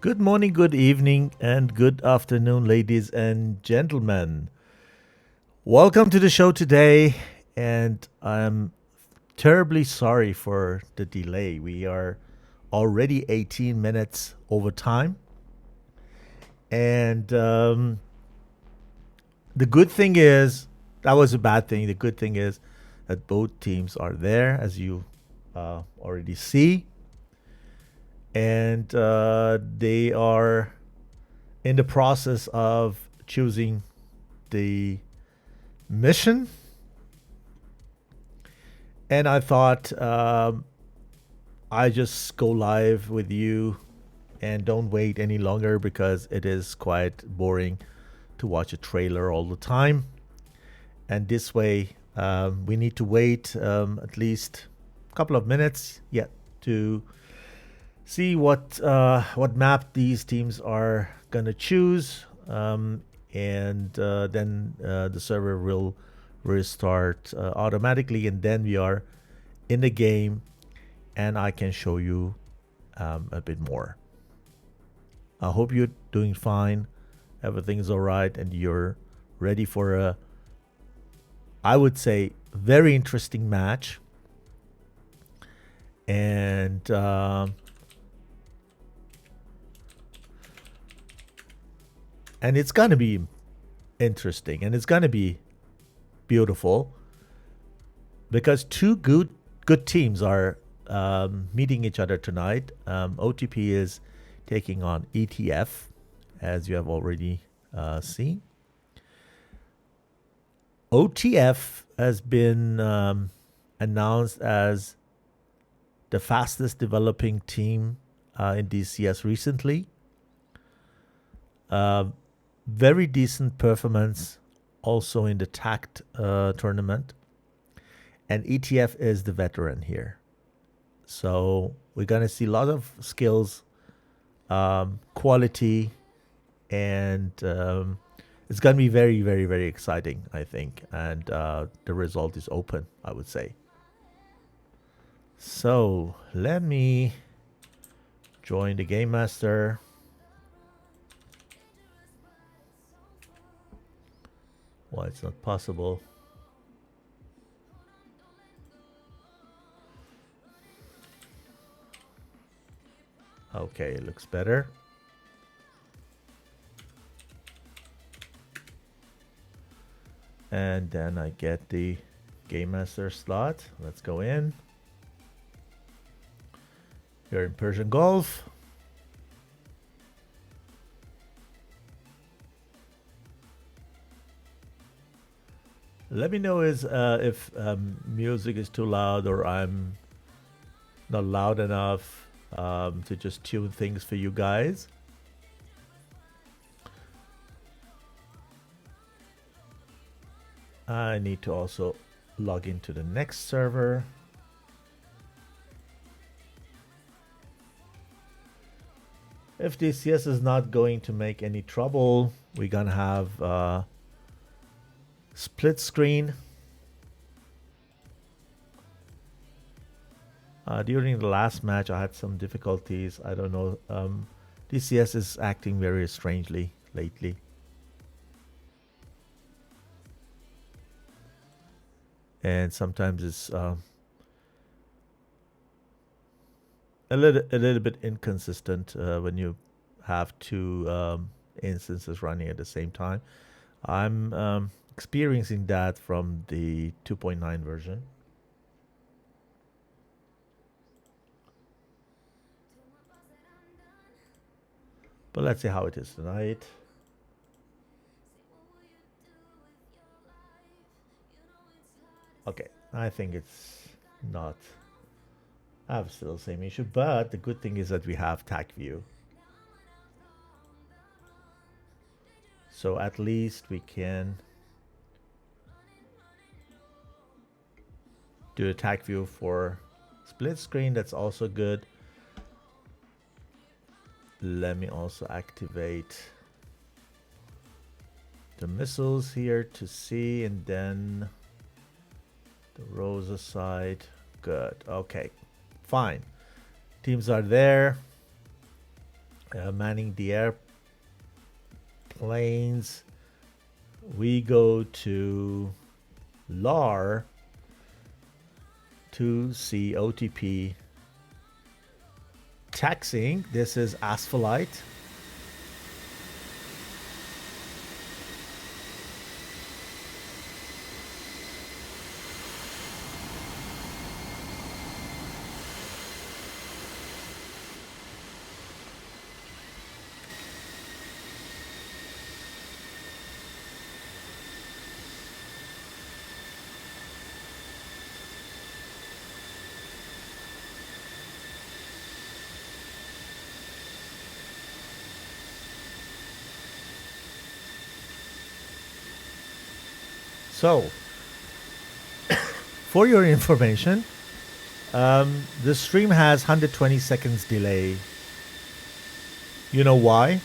Good morning, good evening, and good afternoon, ladies and gentlemen. Welcome to the show today, and I'm terribly sorry for the delay. We are already 18 minutes over time. And the good thing is, that was a bad thing. The good thing is that both teams are there, as you already see. And they are in the process of choosing the mission. And I thought I just go live with you and don't wait any longer because it is quite boring to watch a trailer all the time. And this way, we need to wait at least a couple of minutes yet to see what map these teams are gonna choose, and then the server will restart automatically, and then we are in the game, and I can show you a bit more. I hope you're doing fine, everything's all right, and you're ready for a, I would say, very interesting match. And it's going to be interesting, and it's going to be beautiful because two good teams are meeting each other tonight. OTP is taking on ETF, as you have already seen. OTF has been announced as the fastest developing team in DCS recently. Very decent performance also in the TACT tournament. And ETF is the veteran here. So we're going to see a lot of skills, quality, and it's going to be very, very, very exciting, I think. And the result is open, I would say. So let me join the Game Master. Well, it's not possible. Okay, it looks better. And then I get the Game Master slot. Let's go in. Here in Persian Gulf. Let me know if music is too loud or I'm not loud enough to just tune things for you guys. I need to also log into the next server. If DCS is not going to make any trouble, we're gonna have split screen. During the last match, I had some difficulties. I don't know. DCS is acting very strangely lately. And sometimes it's a little bit inconsistent when you have two instances running at the same time. I'm experiencing that from the 2.9 version. But let's see how it is tonight. Okay, I think it's not. I have still the same issue, but the good thing is that we have TAC view. So at least we can do a TAC view for split screen. That's also good. Let me also activate the missiles here to see, and then the Rosa side. Good. Okay. Fine. Teams are there. manning the airplanes. We go to LAR to see OTP taxiing. This is Asphalt. So, for your information, the stream has 120 seconds delay. You know why?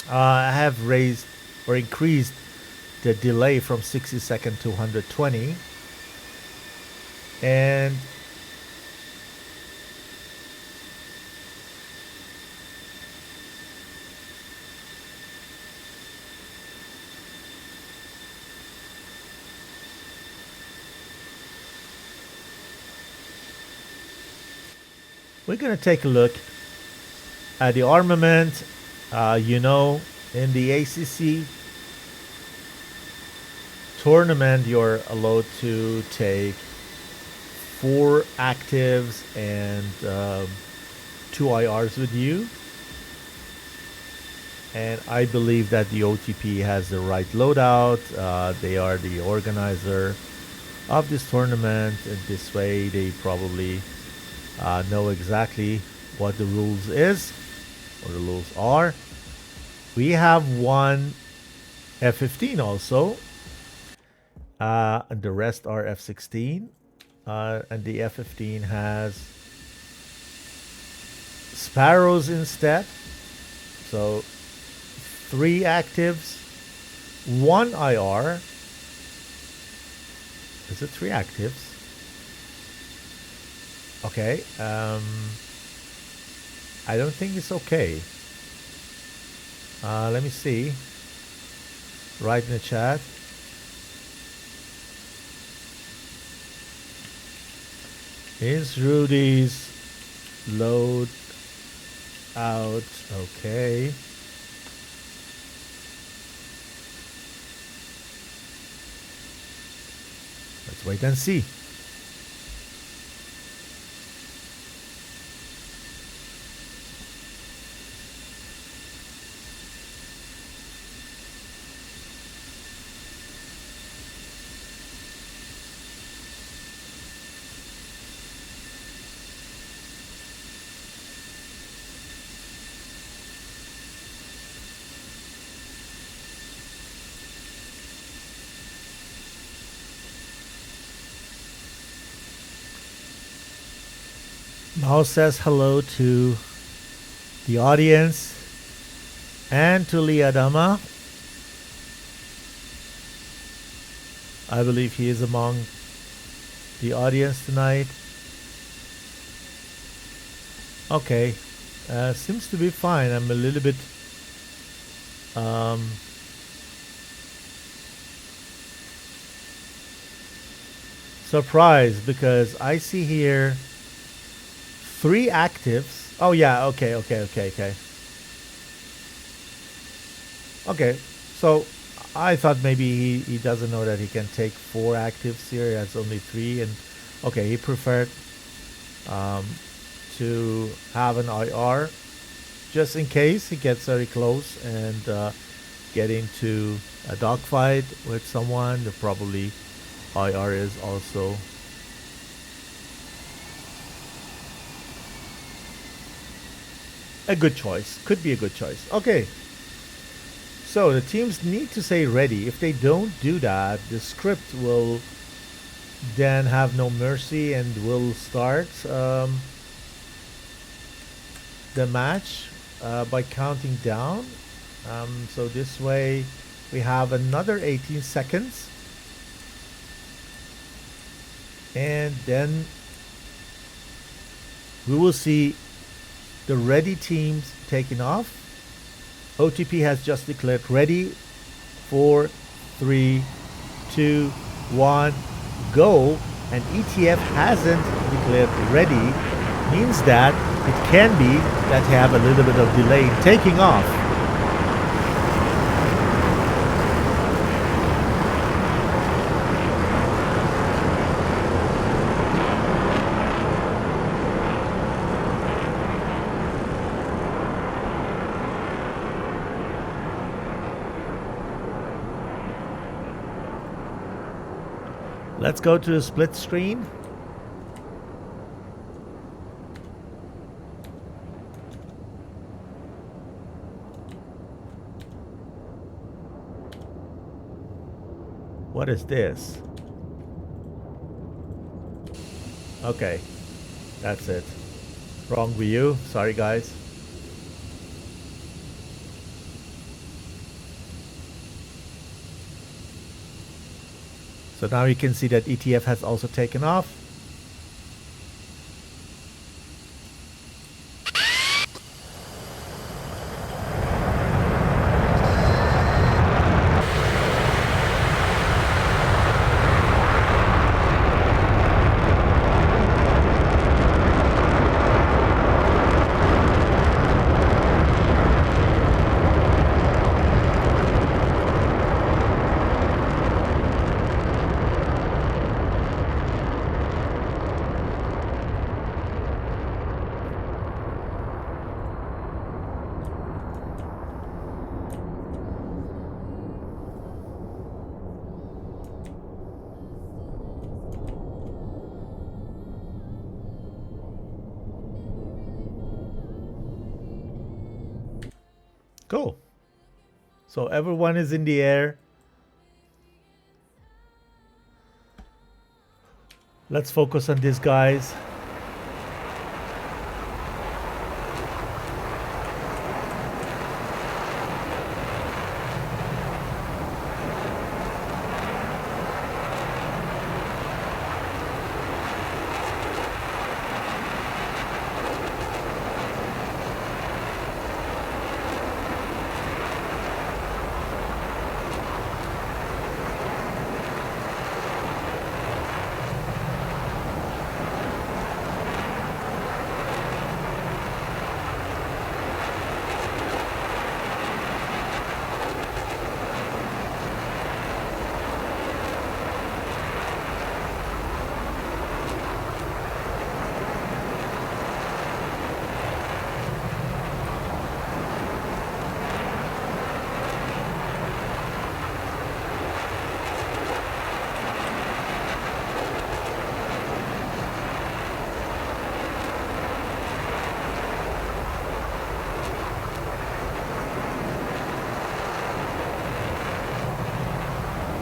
I have raised or increased the delay from 60 seconds to 120. And we're going to take a look at the armament. You know, in the ACC tournament, you're allowed to take 4 actives and 2 IRs with you. And I believe that the OTP has the right loadout. They are the organizer of this tournament. And this way, they probably know exactly what the rules is, or the rules are. We have one F-15 also, and the rest are F-16, and the F-15 has Sparrows instead. So 3 actives, 1 IR. Is it 3 actives? Okay, I don't think it's okay. Let me see. Write in the chat. Is Rudy's load out okay? Let's wait and see. Mao says hello to the audience and to Liadama. I believe he is among the audience tonight. Okay, seems to be fine. I'm a little bit surprised because I see here 3 actives. Oh yeah, okay. Okay, so I thought maybe he doesn't know that he can take 4 actives here. He has only 3, and okay, he preferred to have an IR just in case he gets very close and get into a dogfight with someone. Probably IR is also a good choice. Could be a good choice. Okay. So the teams need to say ready. If they don't do that, the script will then have no mercy and will start the match by counting down. So this way we have another 18 seconds. And then we will see the ready teams taking off. OTP has just declared ready. 4, 3, 2, 1, go. And ETF hasn't declared ready. Means that it can be that they have a little bit of delay in taking off. Let's go to the split screen. What is this? Okay, that's it. Wrong view. Sorry, guys. So now you can see that ETF has also taken off. Cool. So everyone is in the air. Let's focus on these guys.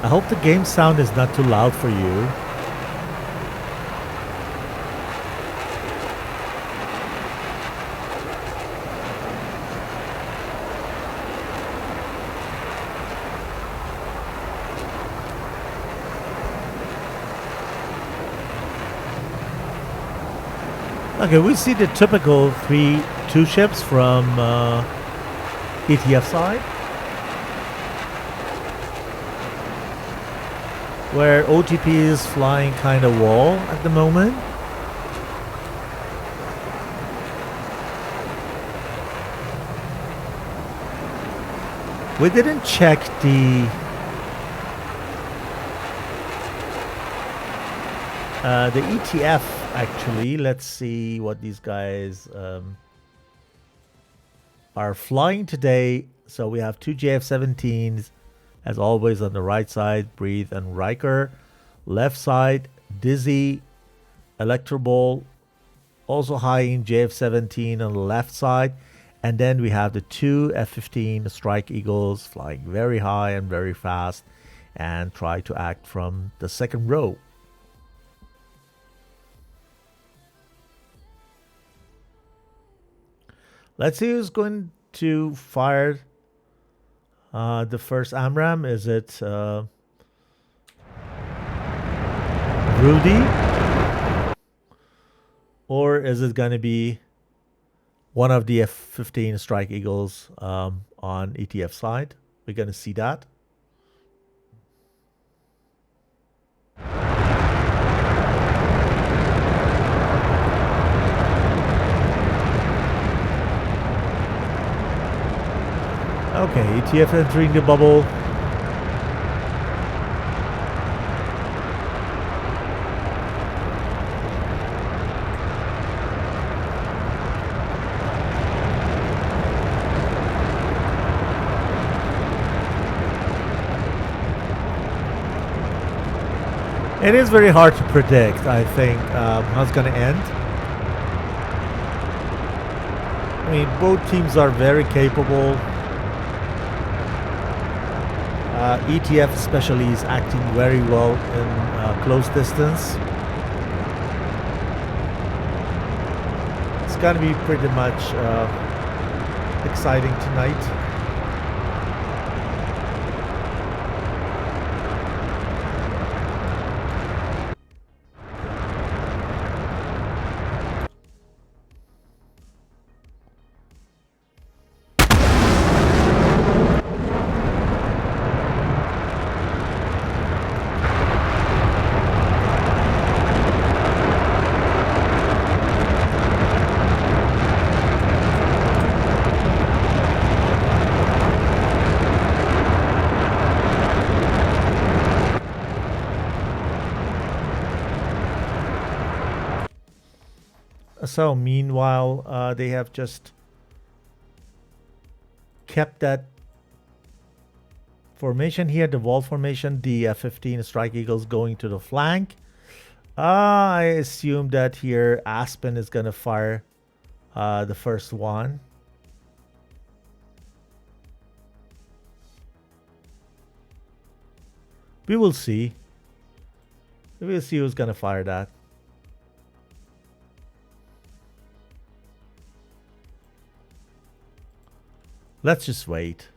I hope the game sound is not too loud for you. Okay, we see the typical 3-2 ships from ETF side, where OTP is flying kind of wall at the moment. We didn't check the ETF actually. Let's see what these guys are flying today. So we have two JF-17s. As always, on the right side, Breathe and Riker. Left side, Dizzy, Electroball, also high in JF-17 on the left side. And then we have the two F-15 Strike Eagles flying very high and very fast and try to act from the second row. Let's see who's going to fire the first AMRAAM. Is it Rudy? Or is it going to be one of the F-15 Strike Eagles on ETF side. We're going to see that. Okay, ETF entering the bubble. It is very hard to predict, I think, how it's going to end. I mean, both teams are very capable. ETF especially is acting very well in close distance. It's going to be pretty much exciting tonight. So meanwhile, they have just kept that formation here, the wall formation, the F-15 Strike Eagles going to the flank. I assume that here Aspen is going to fire the first one. We will see. We will see who's going to fire that. Let's just wait.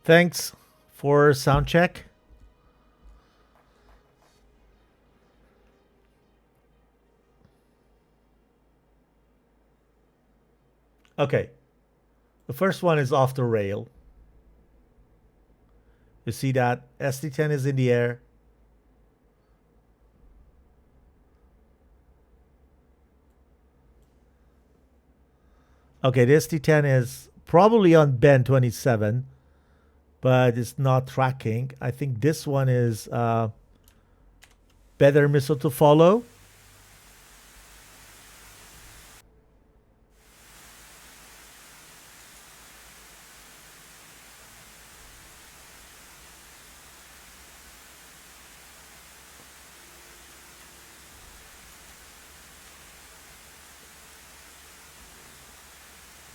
Thanks for sound check. Okay. The first one is off the rail. You see that SD-10 is in the air. Okay, the SD-10 is probably on bend 27, but it's not tracking. I think this one is better missile to follow.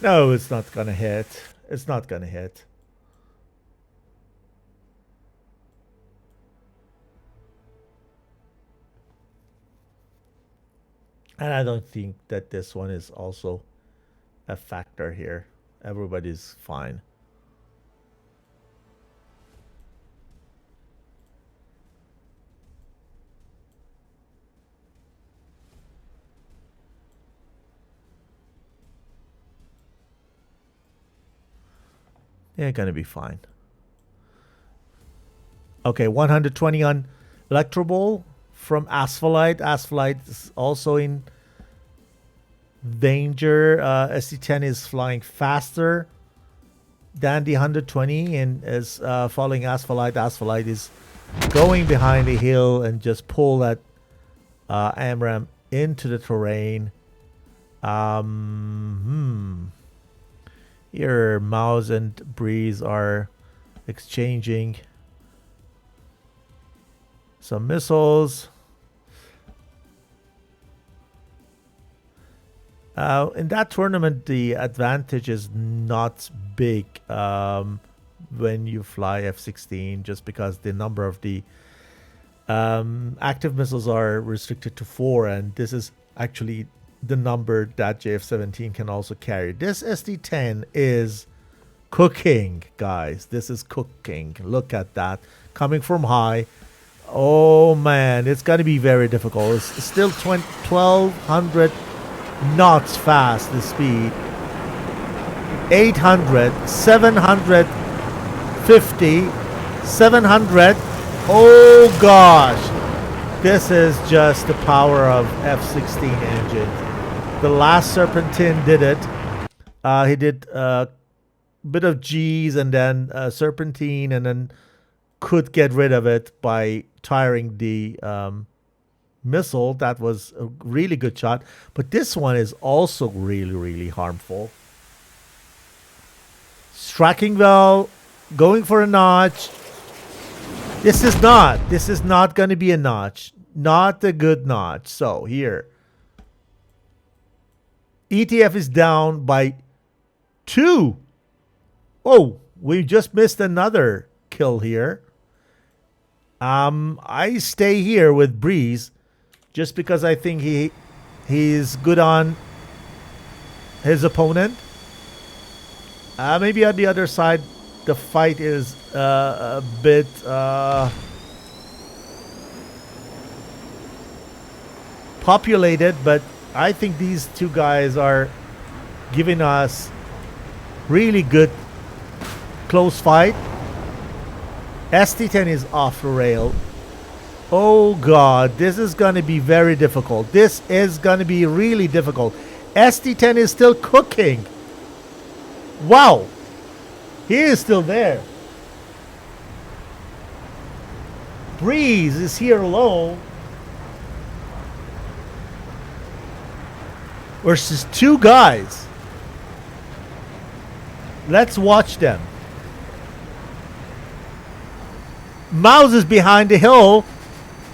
No, it's not gonna hit. It's not gonna hit. And I don't think that this one is also a factor here. Everybody's fine. They're gonna be fine. Okay, 120 on Electroball from Asphalite. Asphalite is also in danger. SC-10 is flying faster than the 120 and is following Asphalite. Asphalite is going behind the hill and just pull that AMRAAM into the terrain. Here, Mouse and Breeze are exchanging some missiles. In that tournament, the advantage is not big when you fly F-16, just because the number of the active missiles are restricted to 4, and this is actually the number that JF-17 can also carry. This SD-10 is cooking, guys. This is cooking. Look at that. Coming from high. Oh, man. It's going to be very difficult. It's still 1,200 knots fast, the speed. 800, 750, 700. Oh, gosh. This is just the power of F-16 engine. The last Serpentine did it. He did a bit of G's and then Serpentine, and then could get rid of it by tiring the missile. That was a really good shot. But this one is also really, really harmful. Striking well, going for a notch. This is not going to be a notch. Not a good notch. So here, ETF is down by 2. Oh, we just missed another kill here. I stay here with Breeze just because I think he's good on his opponent. Maybe on the other side, the fight is a bit populated, but I think these two guys are giving us really good close fight. ST-10 is off the rail. Oh God, this is going to be very difficult. This is going to be really difficult. ST-10 is still cooking. Wow. He is still there. Breeze is here alone. Versus 2 guys. Let's watch them. Mouse is behind the hill.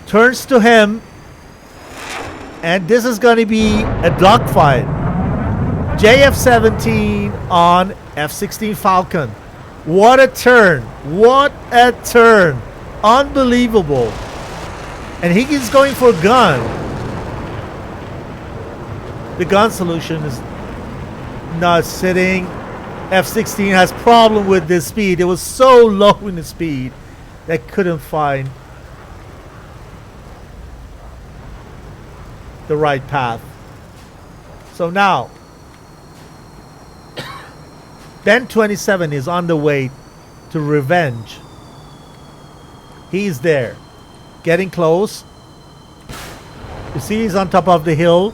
Turns to him. And this is going to be a dogfight. JF-17 on F-16 Falcon. What a turn. What a turn. Unbelievable. And he is going for a gun. The gun solution is not sitting. F-16 has problem with the speed. It was so low in the speed that couldn't find the right path. So now Ben 27 is on the way to revenge. He's there, getting close. You see he's on top of the hill.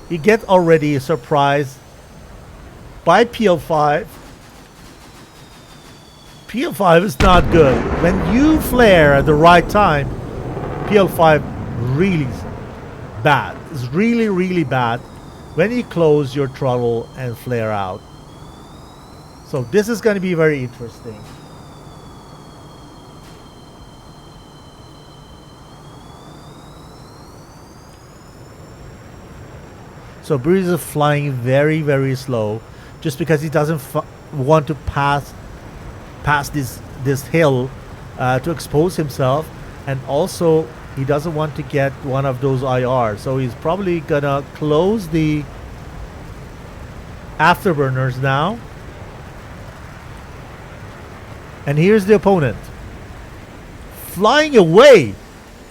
He gets already surprised by PL5. PL5 is not good. When you flare at the right time, PL5 really bad. It's really, really bad when you close your throttle and flare out. So this is going to be very interesting. So Breeze is flying very, very slow, just because he doesn't want to pass this hill to expose himself, and also he doesn't want to get one of those IR. So he's probably gonna close the afterburners now. And here's the opponent. Flying away.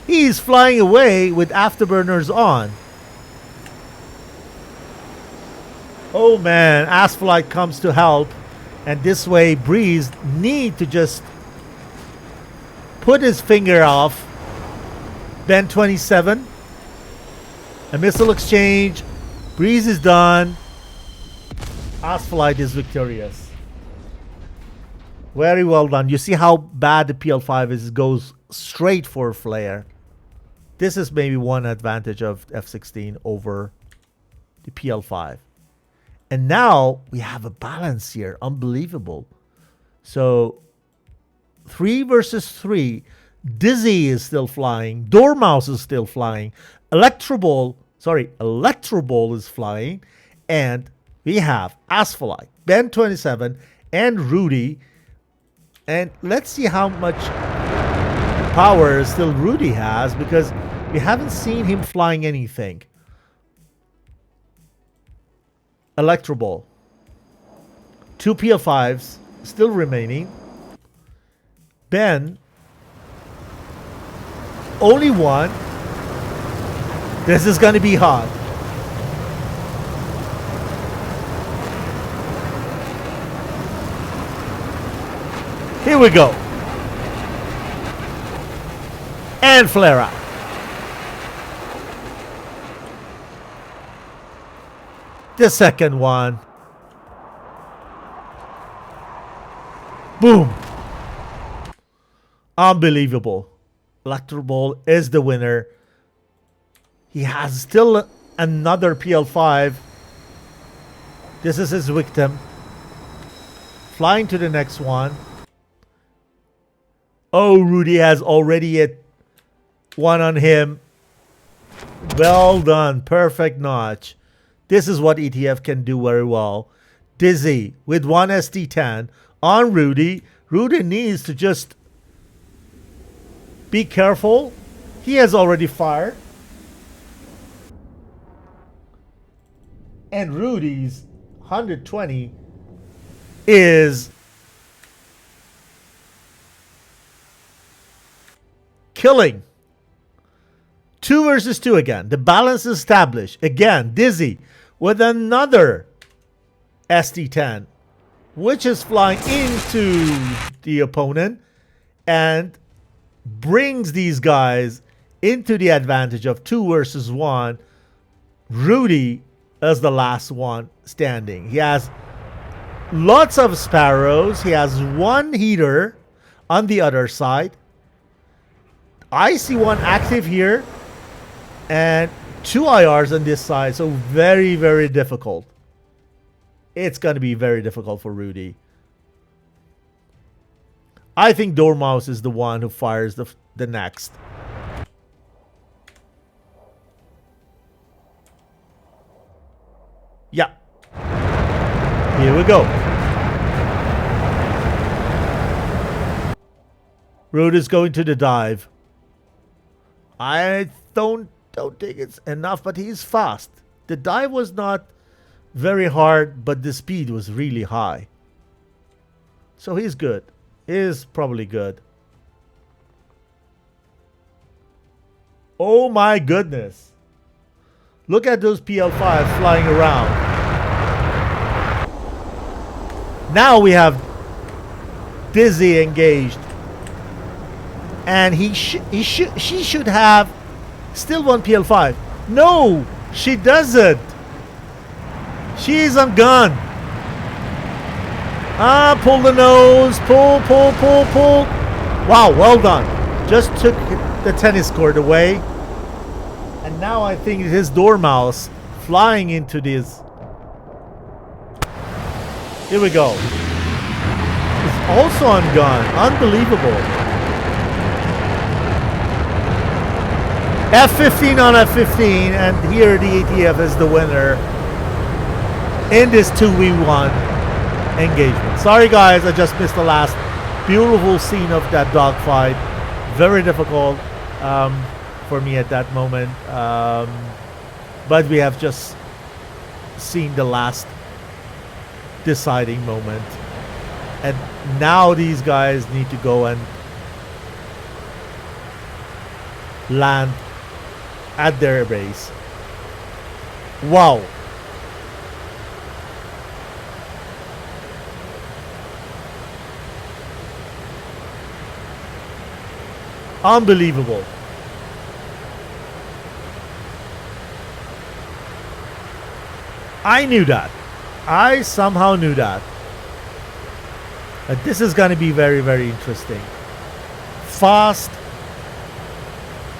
He's flying away with afterburners on. Oh man, Asphalt comes to help. And this way, Breeze need to just put his finger off Ben 27. A missile exchange. Breeze is done. Asphalt is victorious. Very well done. You see how bad the PL5 is. It goes straight for a flare. This is maybe one advantage of F-16 over the PL5. And now we have a balance here. Unbelievable. So 3 versus 3. Dizzy is still flying. Dormouse is still flying. Electroball is flying. And we have Asphalt, Ben 27, and Rudy. And let's see how much power still Rudy has, because we haven't seen him flying anything. Electroball. 2 PL5s. still remaining. Ben, only one. This is going to be hard. Here we go. And flare out. The second one. Boom. Unbelievable. Electroball is the winner. He has still another PL5. This is his victim. Flying to the next one. Oh, Rudy has already hit one on him. Well done. Perfect notch. This is what ETF can do very well. Dizzy with one SD10 on Rudy. Rudy needs to just be careful. He has already fired. And Rudy's 120 is killing. 2 versus 2 again. The balance is established. Again, Dizzy with another SD10, which is flying into the opponent and brings these guys into the advantage of 2 versus 1. Rudy is the last one standing. He has lots of sparrows. He has one heater on the other side. I see one active here and 2 IRs on this side. So very, very difficult. It's going to be very difficult for Rudy. I think Dormouse is the one who fires the next. Yeah. Here we go. Rudy's going to the dive. I don't think it's enough, but he's fast. The dive was not very hard, but the speed was really high. So he's good. Is probably good. Oh my goodness. Look at those PL5 flying around. Now we have Dizzy engaged. And she should have still one PL5. No, she doesn't. She's on gun. Pull the nose. Pull. Wow, well done. Just took the tennis court away. And now I think his Dormouse flying into this. Here we go. It's also on gun. Unbelievable. F-15 on F-15. And here the ATF is the winner in this 2v1 engagement. Sorry guys, I just missed the last beautiful scene of that dogfight. Very difficult for me at that moment. But we have just seen the last deciding moment. And now these guys need to go and land at their base. Wow. Unbelievable. I knew that. I somehow knew that. But this is going to be very, very interesting. Fast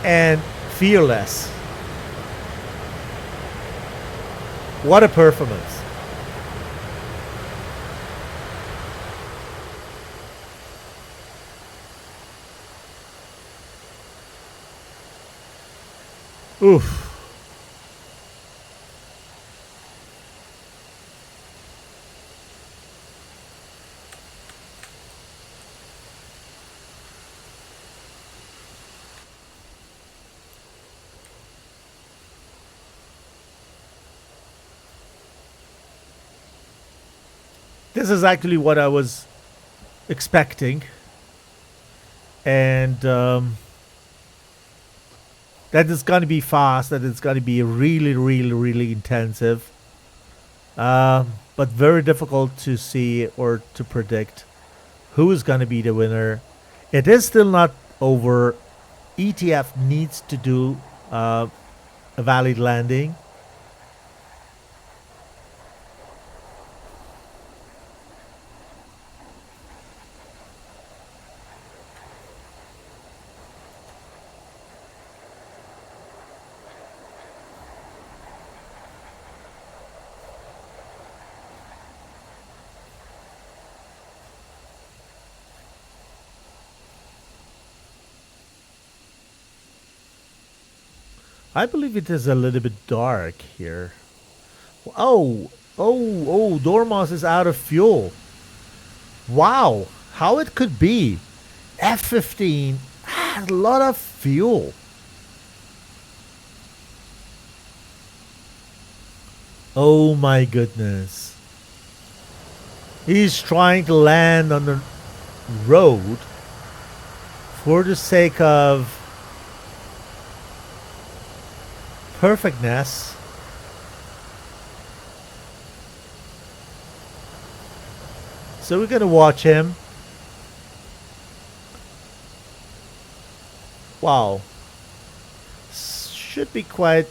and fearless. What a performance. Oof. This is actually what I was expecting. And that it's going to be fast, that it's going to be really, really, really intensive. But very difficult to see or to predict who is going to be the winner. It is still not over. ETF needs to do a valid landing. I believe it is a little bit dark here. Oh, Dormouse is out of fuel. Wow, how it could be. F-15 has a lot of fuel. Oh my goodness. He's trying to land on the road for the sake of perfectness. So we're gonna watch him. Wow. Should be quite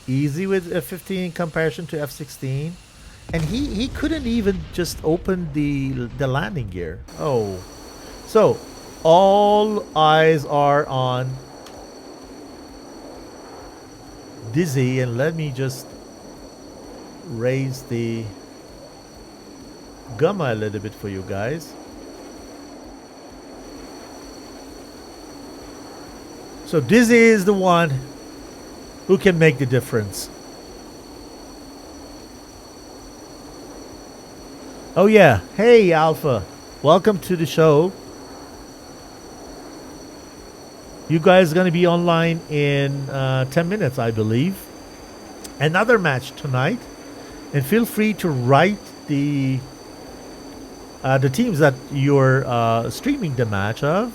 easy with F-15 in comparison to F-16. And he couldn't even just open the landing gear. Oh. So all eyes are on Dizzy, and let me just raise the gamma a little bit for you guys. So Dizzy is the one who can make the difference. Oh yeah, hey Alpha, welcome to the show. You guys are going to be online in 10 minutes, I believe. Another match tonight. And feel free to write the teams that you're streaming the match of.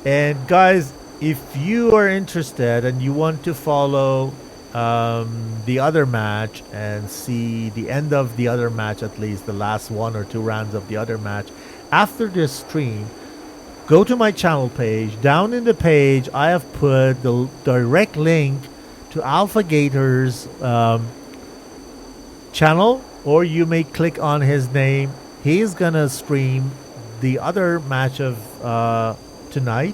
And guys, if you are interested and you want to follow the other match and see the end of the other match, at least the last 1 or 2 rounds of the other match, after this stream, go to my channel page. Down in the page, I have put the direct link to AlphaGator's channel, or you may click on his name. He's gonna stream the other match of tonight,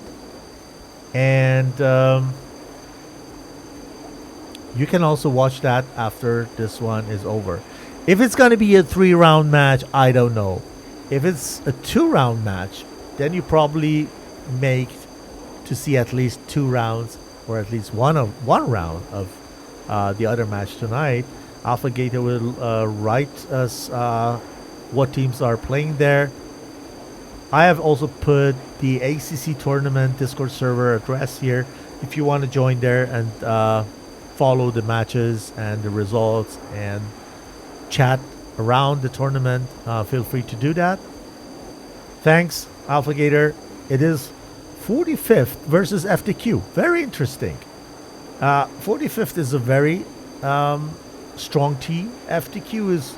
and you can also watch that after this one is over. If it's gonna be a 3-round match, I don't know. If it's a 2-round match, then you probably make to see at least 2 rounds, or at least one round of the other match tonight. AlphaGator will write us what teams are playing there. I have also put the ACC tournament Discord server address here. If you want to join there and follow the matches and the results and chat around the tournament, feel free to do that. Thanks, AlphaGator. It is 45th versus FTQ. Very interesting. 45th is a very strong team. FTQ is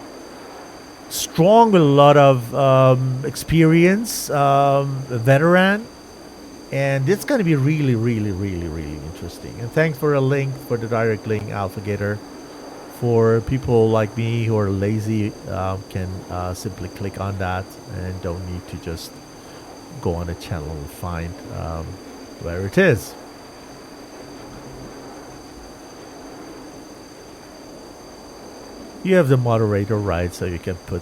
strong with a lot of experience, veteran. And it's going to be really, really, really, really interesting. And thanks for a link, for the direct link, AlphaGator. For people like me who are lazy, can simply click on that and don't need to just go on the channel and find where it is. You have the moderator right, so you can put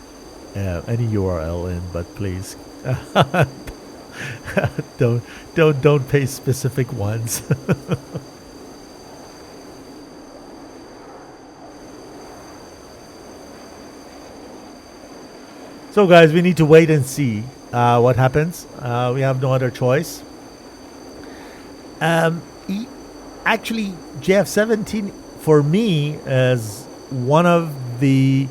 any URL in, but please don't pay specific ones. So guys, we need to wait and see what happens. We have no other choice. Actually, JF-17 for me is one of the,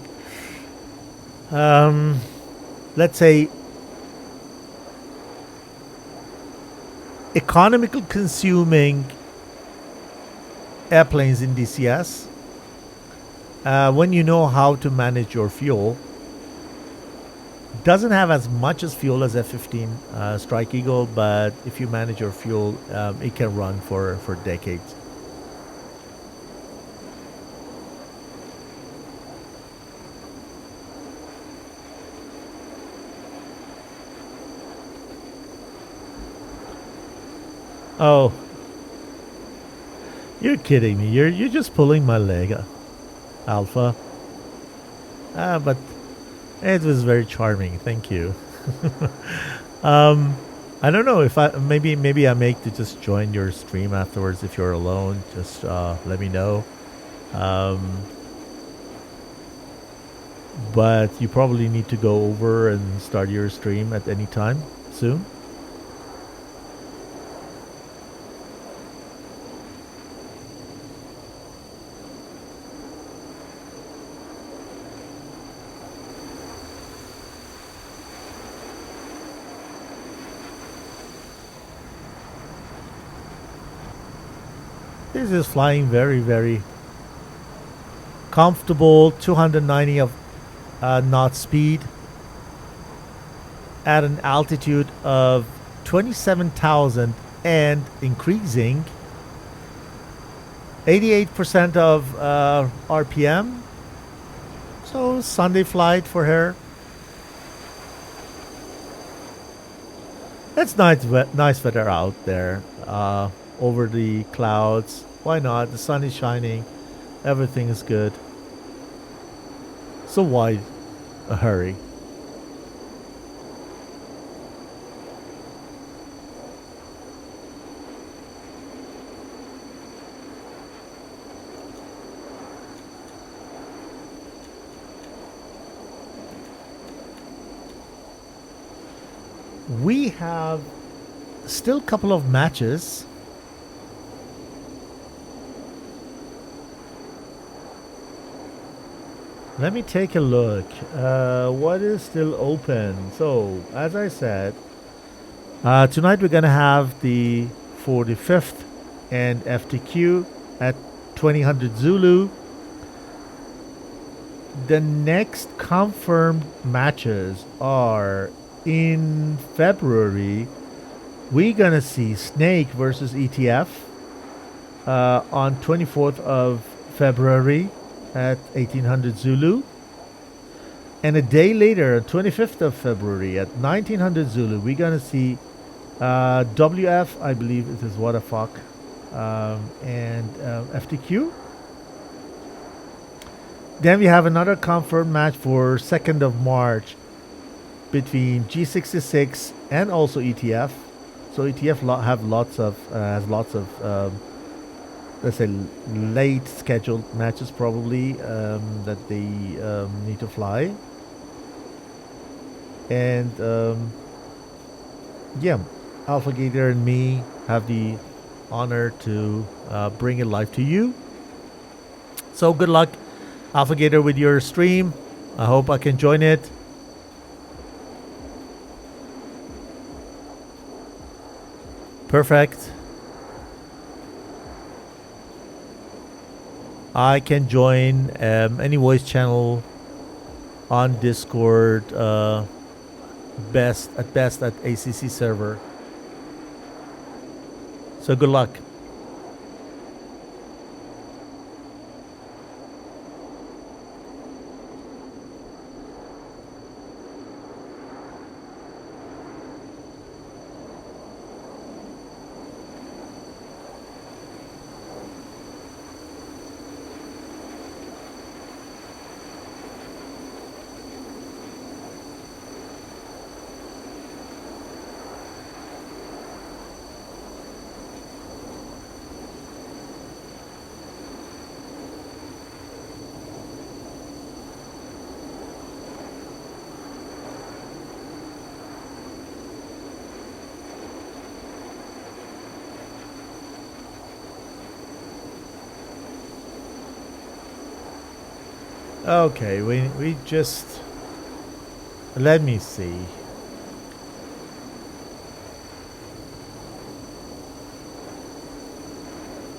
let's say, economical consuming airplanes in DCS, when you know how to manage your fuel, doesn't have as much as fuel as F-15 Strike Eagle, but if you manage your fuel, it can run for decades. Oh, you're kidding me. You're just pulling my leg, Alpha. But it was very charming. Thank you. I don't know if maybe I make to just join your stream afterwards if you're alone. Just let me know. But you probably need to go over and start your stream at any time soon. This is flying very, very comfortable, 290 of knot speed at an altitude of 27,000 and increasing, 88% of RPM. So Sunday flight for her. It's nice weather out there. Over the clouds. Why not? The sun is shining. Everything is good. So why a hurry? We have still a couple of matches. Let me take a look. What is still open? So, as I said, tonight we're going to have the 45th and FTQ at 2000 Zulu. The next confirmed matches are in February. We're going to see Snake versus ETF on 24th of February at 1800 Zulu, and a day later, 25th of February at 1900 Zulu, we're gonna see WF, I believe it is what the fuck, and FTQ. Then we have another confirmed match for 2nd of March between G66 and also ETF. So ETF has lots of let's say late scheduled matches probably that they need to fly. And yeah, Alpha Gator and me have the honor to bring it live to you. So good luck, Alpha Gator, with your stream. I hope I can join it. Perfect. I can join any voice channel on Discord, best at ACC server. So good luck. Okay, we just, let me see.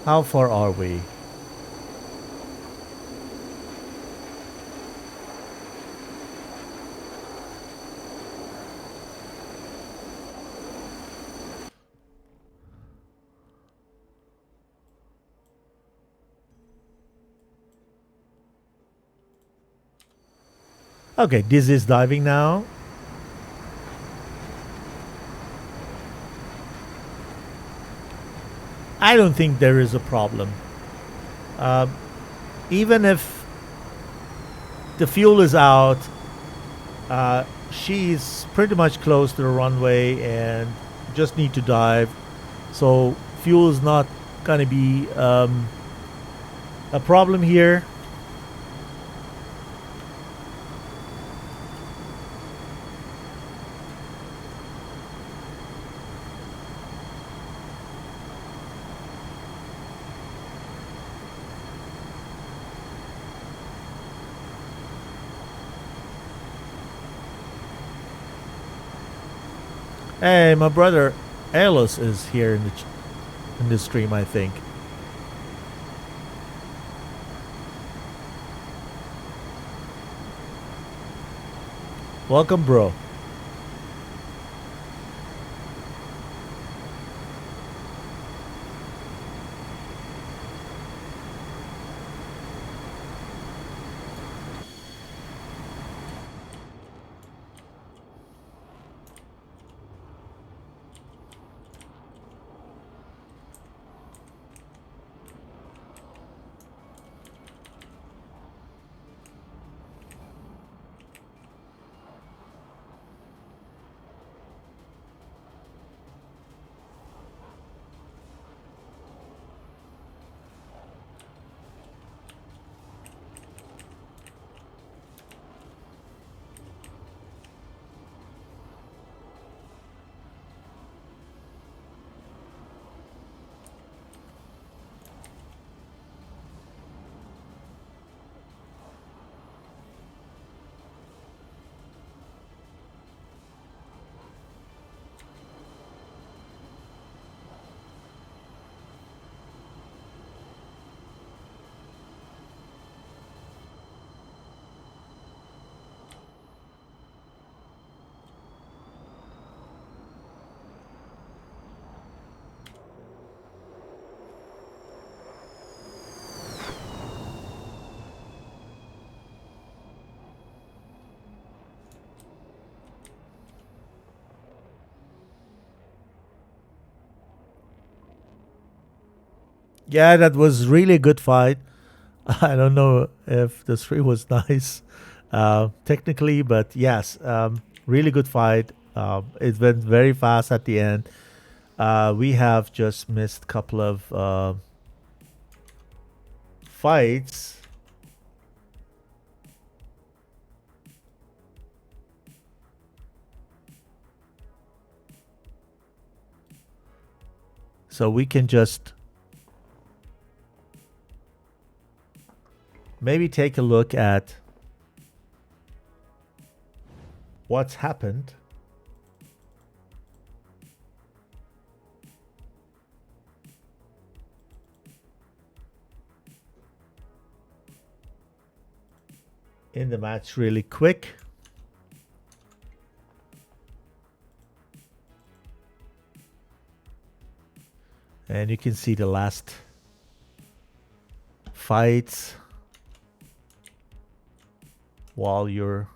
How far are we? Okay, this is diving now. I don't think there is a problem. Even if the fuel is out, she's pretty much close to the runway and just need to dive. So fuel is not gonna be a problem here. Hey, my brother Alice is here in the stream, I think. Welcome, bro. Yeah, that was really a good fight. I don't know if the stream was nice, technically, but yes, really good fight. It went very fast at the end. We have just missed a couple of fights. So we can just maybe take a look at what's happened. In the match really quick. And you can see the last fights while you're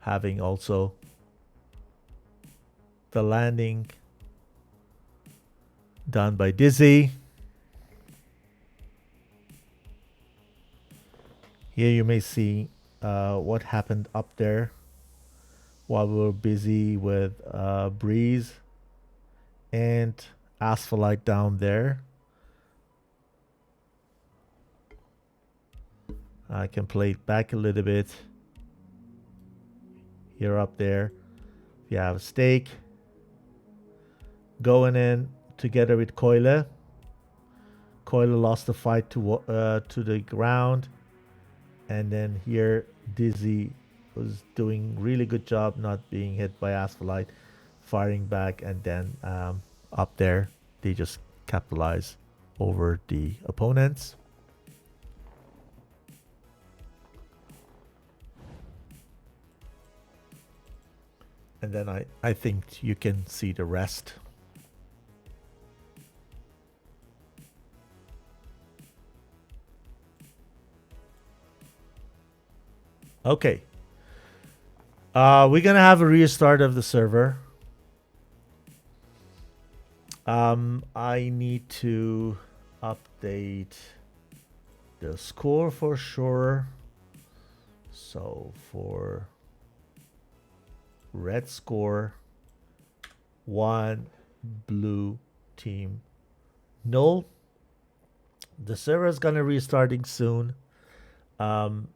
having also the landing done by Dizzy. Here you may see what happened up there while we were busy with Breeze and Asphalite down there. I can play it back a little bit. You're up there. You have a stake going in together with Coile. Coile lost the fight to the ground, and then here Dizzy was doing really good job not being hit by Asphalite, firing back, and then up there they just capitalize. over the opponents. And then I think you can see the rest. Okay. We're gonna have a restart of the server. I need to update the score for sure. So for red score, 1, blue team 0. The server is gonna restarting soon. I'm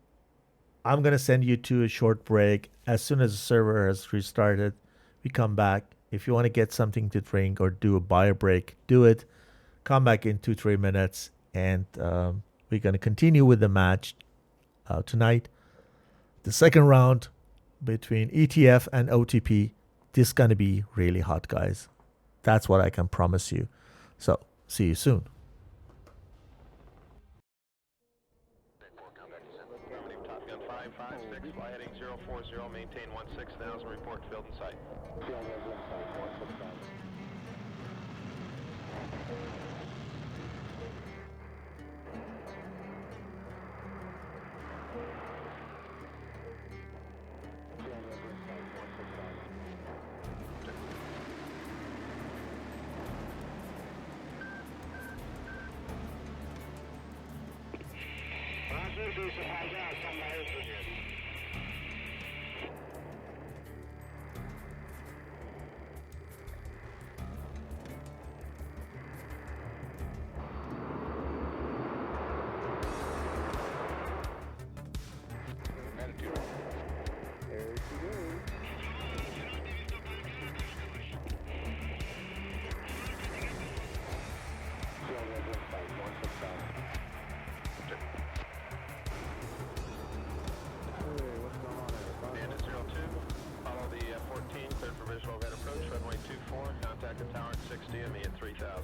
gonna send you to a short break. As soon as the server has restarted, we come back. If you want to get something to drink or do a bio break, do it. Come back in 2-3 minutes, and we're gonna continue with the match tonight. The second round between ETF and OTP. This is gonna be really hot, guys. That's what I can promise you. So see you soon. Maintain 16,000, report field in sight. Contact the tower at 60 and me at 3,000.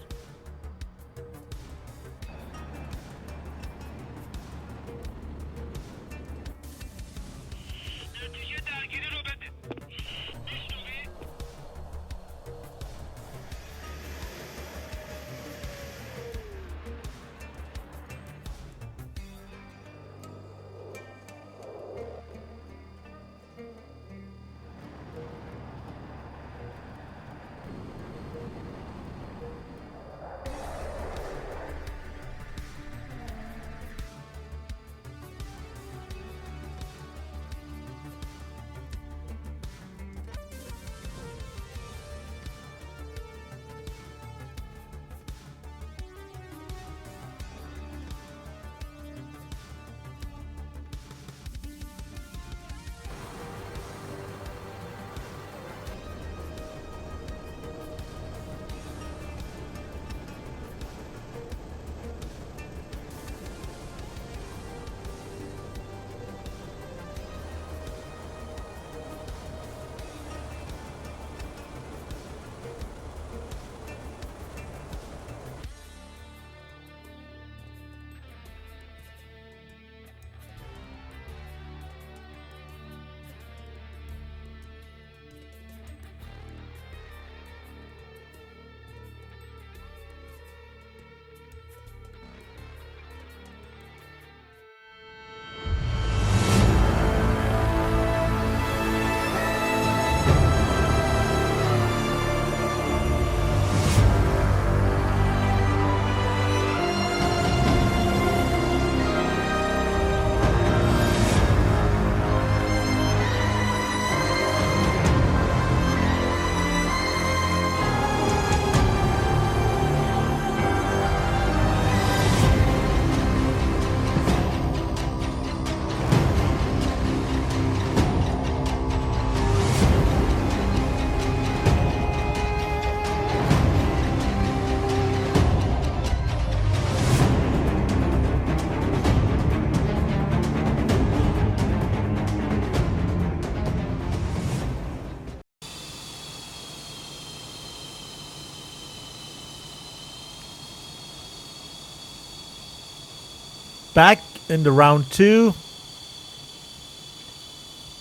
Back in the round 2.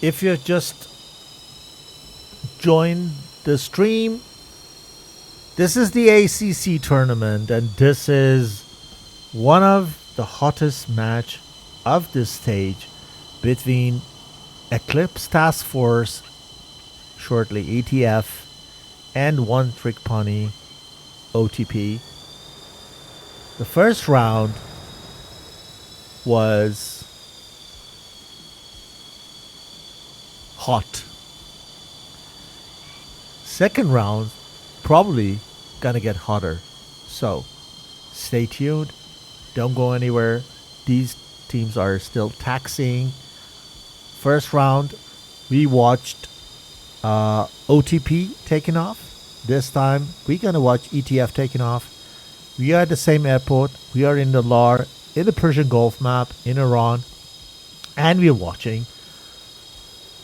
If you just joined the stream, this is the ACC tournament, and this is one of the hottest match of this stage between Eclipse Task Force, shortly ETF, and One Trick Pony, oTp. The first round was hot. Second round probably gonna get hotter. So stay tuned. Don't go anywhere. These teams are still taxiing. First round, we watched oTp taking off. This time, we're gonna watch ETF taking off. We are at the same airport. We are in the LAR, in the Persian Gulf map, in Iran, and we're watching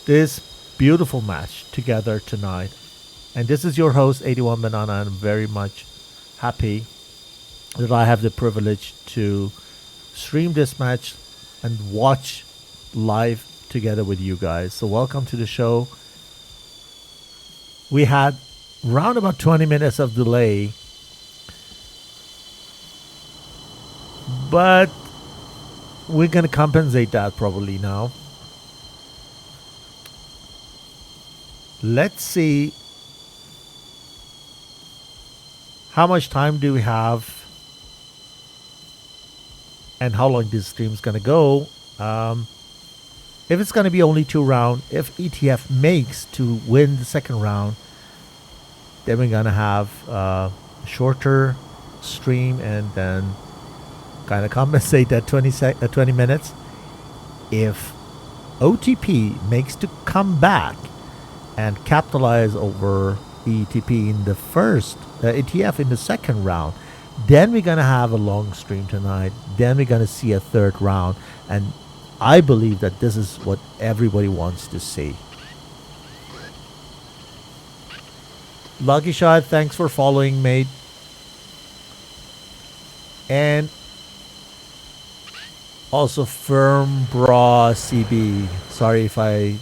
this beautiful match together tonight. And this is your host, 81 Banana, and I'm very much happy that I have the privilege to stream this match and watch live together with you guys. So welcome to the show. We had around about 20 minutes of delay, but we're going to compensate that probably now. Let's see how much time do we have and how long this stream is going to go. If it's going to be only 2 rounds, if ETF makes to win the second round, then we're going to have a shorter stream and then kind of compensate that 20 minutes. If oTp makes to come back and capitalize over ETP in the first, ETF in the second round, then we're going to have a long stream tonight. Then we're going to see a third round. And I believe that this is what everybody wants to see. Lucky Shot, thanks for following, mate. And also Firm Bra CB. Sorry if I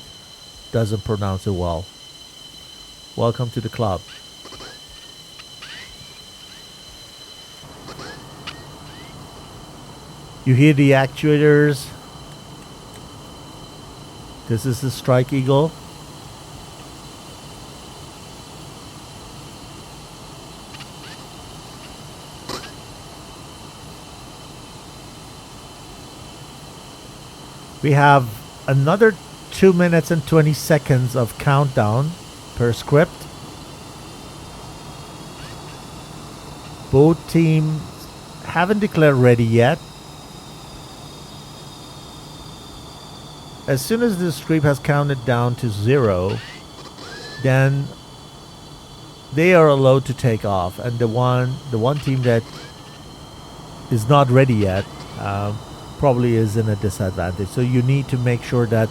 doesn't pronounce it well. Welcome to the club. You hear the actuators. This is the Strike Eagle. We have another 2 minutes and 20 seconds of countdown per script. Both teams haven't declared ready yet. As soon as the script has counted down to 0, then they are allowed to take off, and the one team that is not ready yet probably is in a disadvantage. So you need to make sure that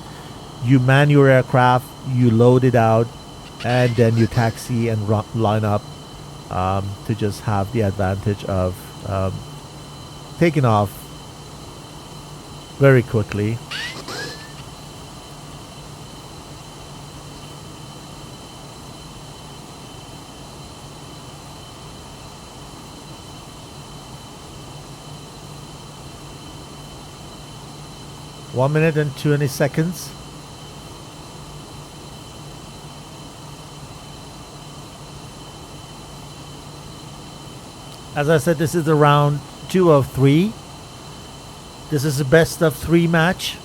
you man your aircraft, you load it out, and then you taxi and line up to just have the advantage of taking off very quickly. One minute and 20 seconds. As I said, this is the round 2 of 3. This is a best of 3 match.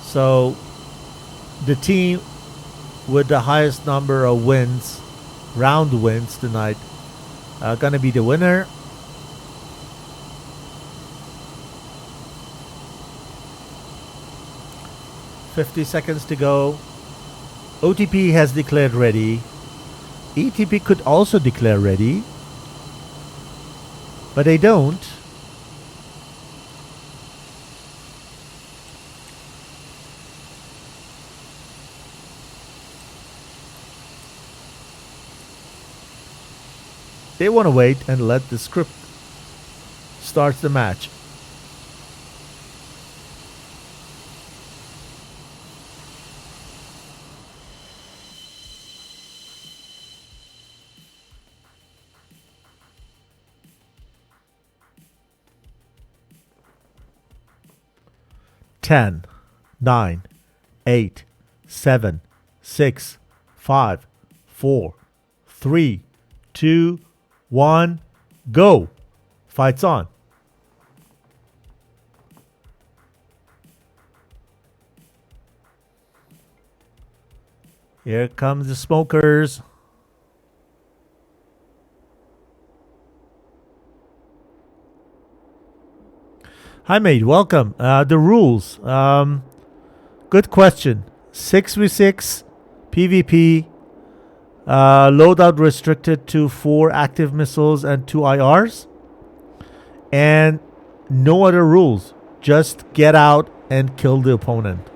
So the team with the highest number of wins, round wins tonight, are gonna be the winner. $50 seconds to go. oTp has declared ready. ETP could also declare ready, but they don't. They want to wait and let the script start the match. 10, 9, 8, 7, 6, 5, 4, 3, 2, 1, go. Fight's on. Here comes the smokers. Hi, mate. Welcome. The rules. Good question. 6v6 PvP. Loadout restricted to 4 active missiles and 2 IRs. And no other rules. Just get out and kill the opponent.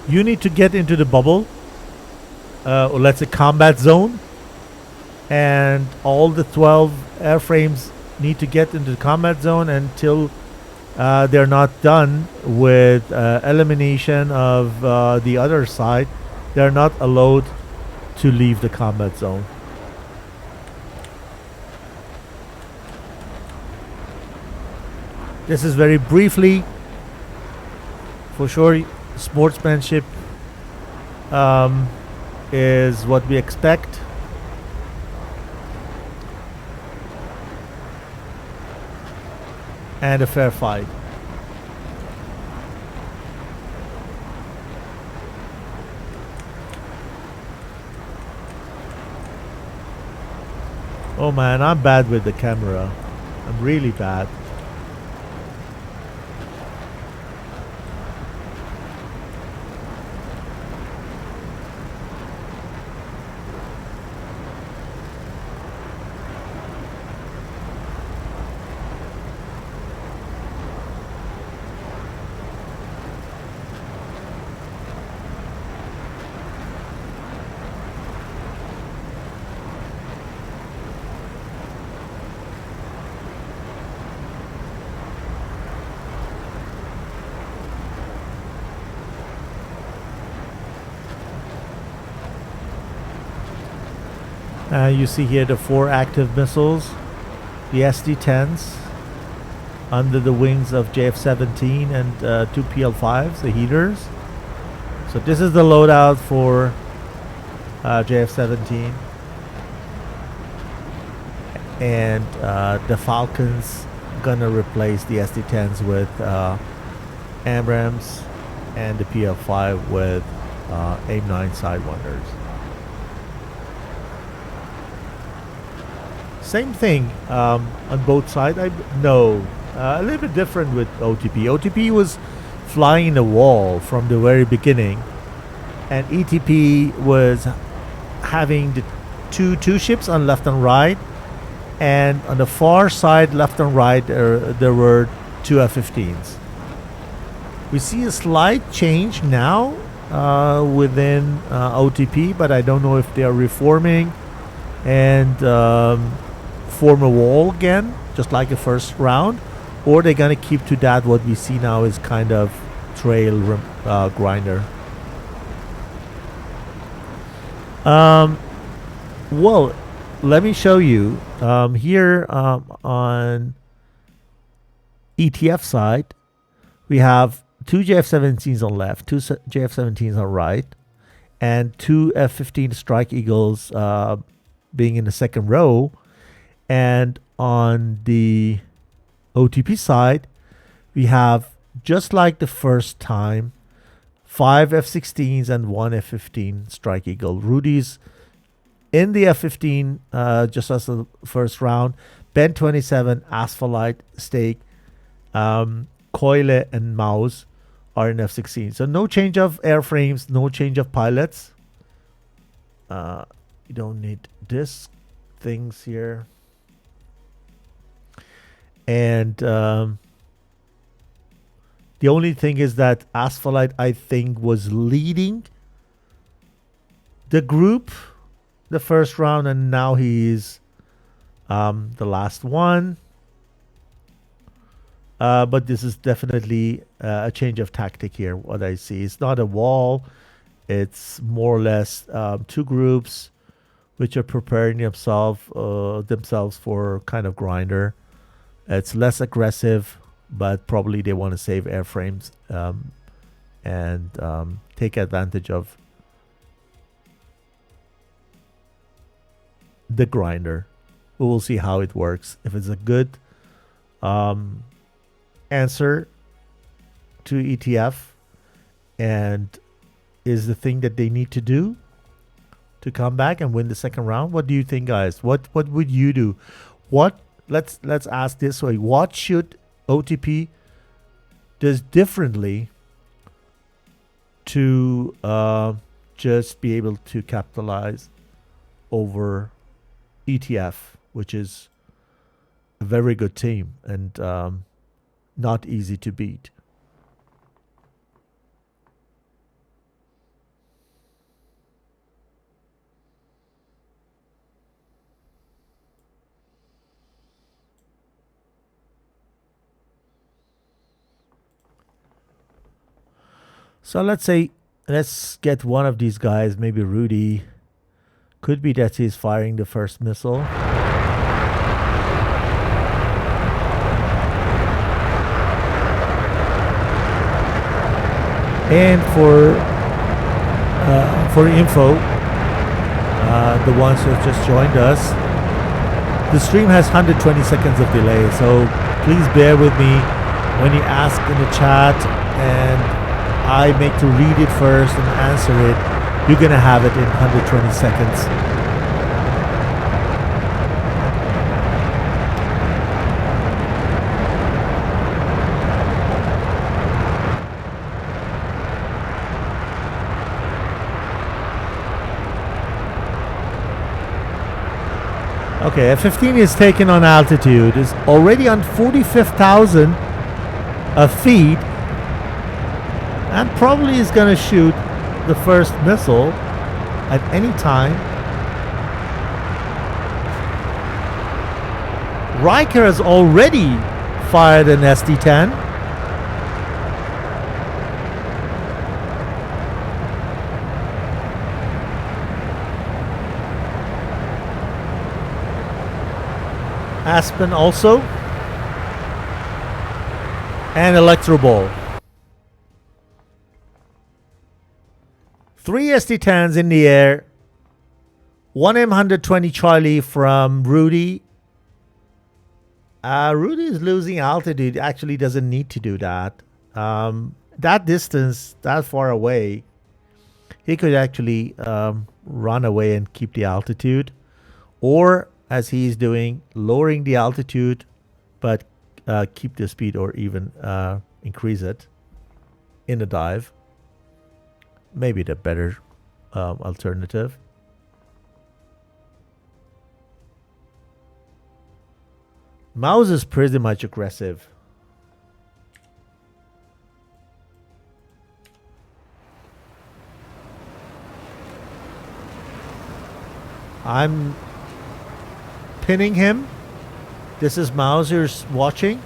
You need to get into the bubble, or let's say combat zone, and all the 12 airframes need to get into the combat zone until they're not done with elimination of the other side. They're not allowed to leave the combat zone. This is very briefly, for sure. Sportsmanship is what we expect. And a fair fight. Oh man, I'm bad with the camera. I'm really bad. You see here the 4 active missiles, the SD-10s under the wings of JF-17 and 2 PL-5s, the heaters. So this is the loadout for JF-17. And the Falcons gonna replace the SD-10s with AMRAAMs and the PL-5 with AIM-9 Sidewinders. Same thing on both sides. No, a little bit different with OTP. OTP was flying the wall from the very beginning, and ETP was having the two ships on left and right, and on the far side, left and right, there were 2 F-15s. We see a slight change now within OTP, but I don't know if they are reforming and form a wall again, just like the first round, or they're gonna keep to that. What we see now is kind of trail grinder. Well, let me show you here on ETF side. We have 2 JF-17s on left, 2 JF-17s on right, and 2 F-15 Strike Eagles being in the second row. And on the OTP side, we have, just like the first time, 5 F-16s and 1 F-15 Strike Eagle. Rudy's in the F-15 just as the first round. Ben 27, Asphalite, Stake, Keule, and Maus are in F-16. So no change of airframes, no change of pilots. You don't need this things here. And the only thing is that Asphalite, I think, was leading the group the first round, and now he's the last one. But this is definitely a change of tactic here. What I see, it's not a wall. It's more or less two groups which are preparing themselves for kind of grinder. It's less aggressive, but probably they want to save airframes and take advantage of the grinder. We will see how it works. If it's a good answer to ETF and is the thing that they need to do to come back and win the second round. What do you think, guys? What would you do? Let's ask this way. What should OTP does differently to just be able to capitalize over ETF, which is a very good team and not easy to beat? So let's get one of these guys, maybe Rudy. Could be that he's firing the first missile. And for info, the ones who have just joined us, the stream has 120 seconds of delay, so please bear with me when you ask in the chat and I make to read it first and answer it. You're gonna have it in 120 seconds. Okay, F-15 is taken on altitude. Is already on 45,000 feet. And probably is going to shoot the first missile at any time. Riker has already fired an SD-10. Aspen also. And Electro Ball. 3 SD-10s in the air. 1 M120 Charlie from Rudy. Rudy is losing altitude. Actually doesn't need to do that. That distance, that far away, he could actually run away and keep the altitude. Or, as he's doing, lowering the altitude, but keep the speed or even increase it in a dive. Maybe the better alternative. Mouse is pretty much aggressive. I'm pinning him. This is Mauser's watching.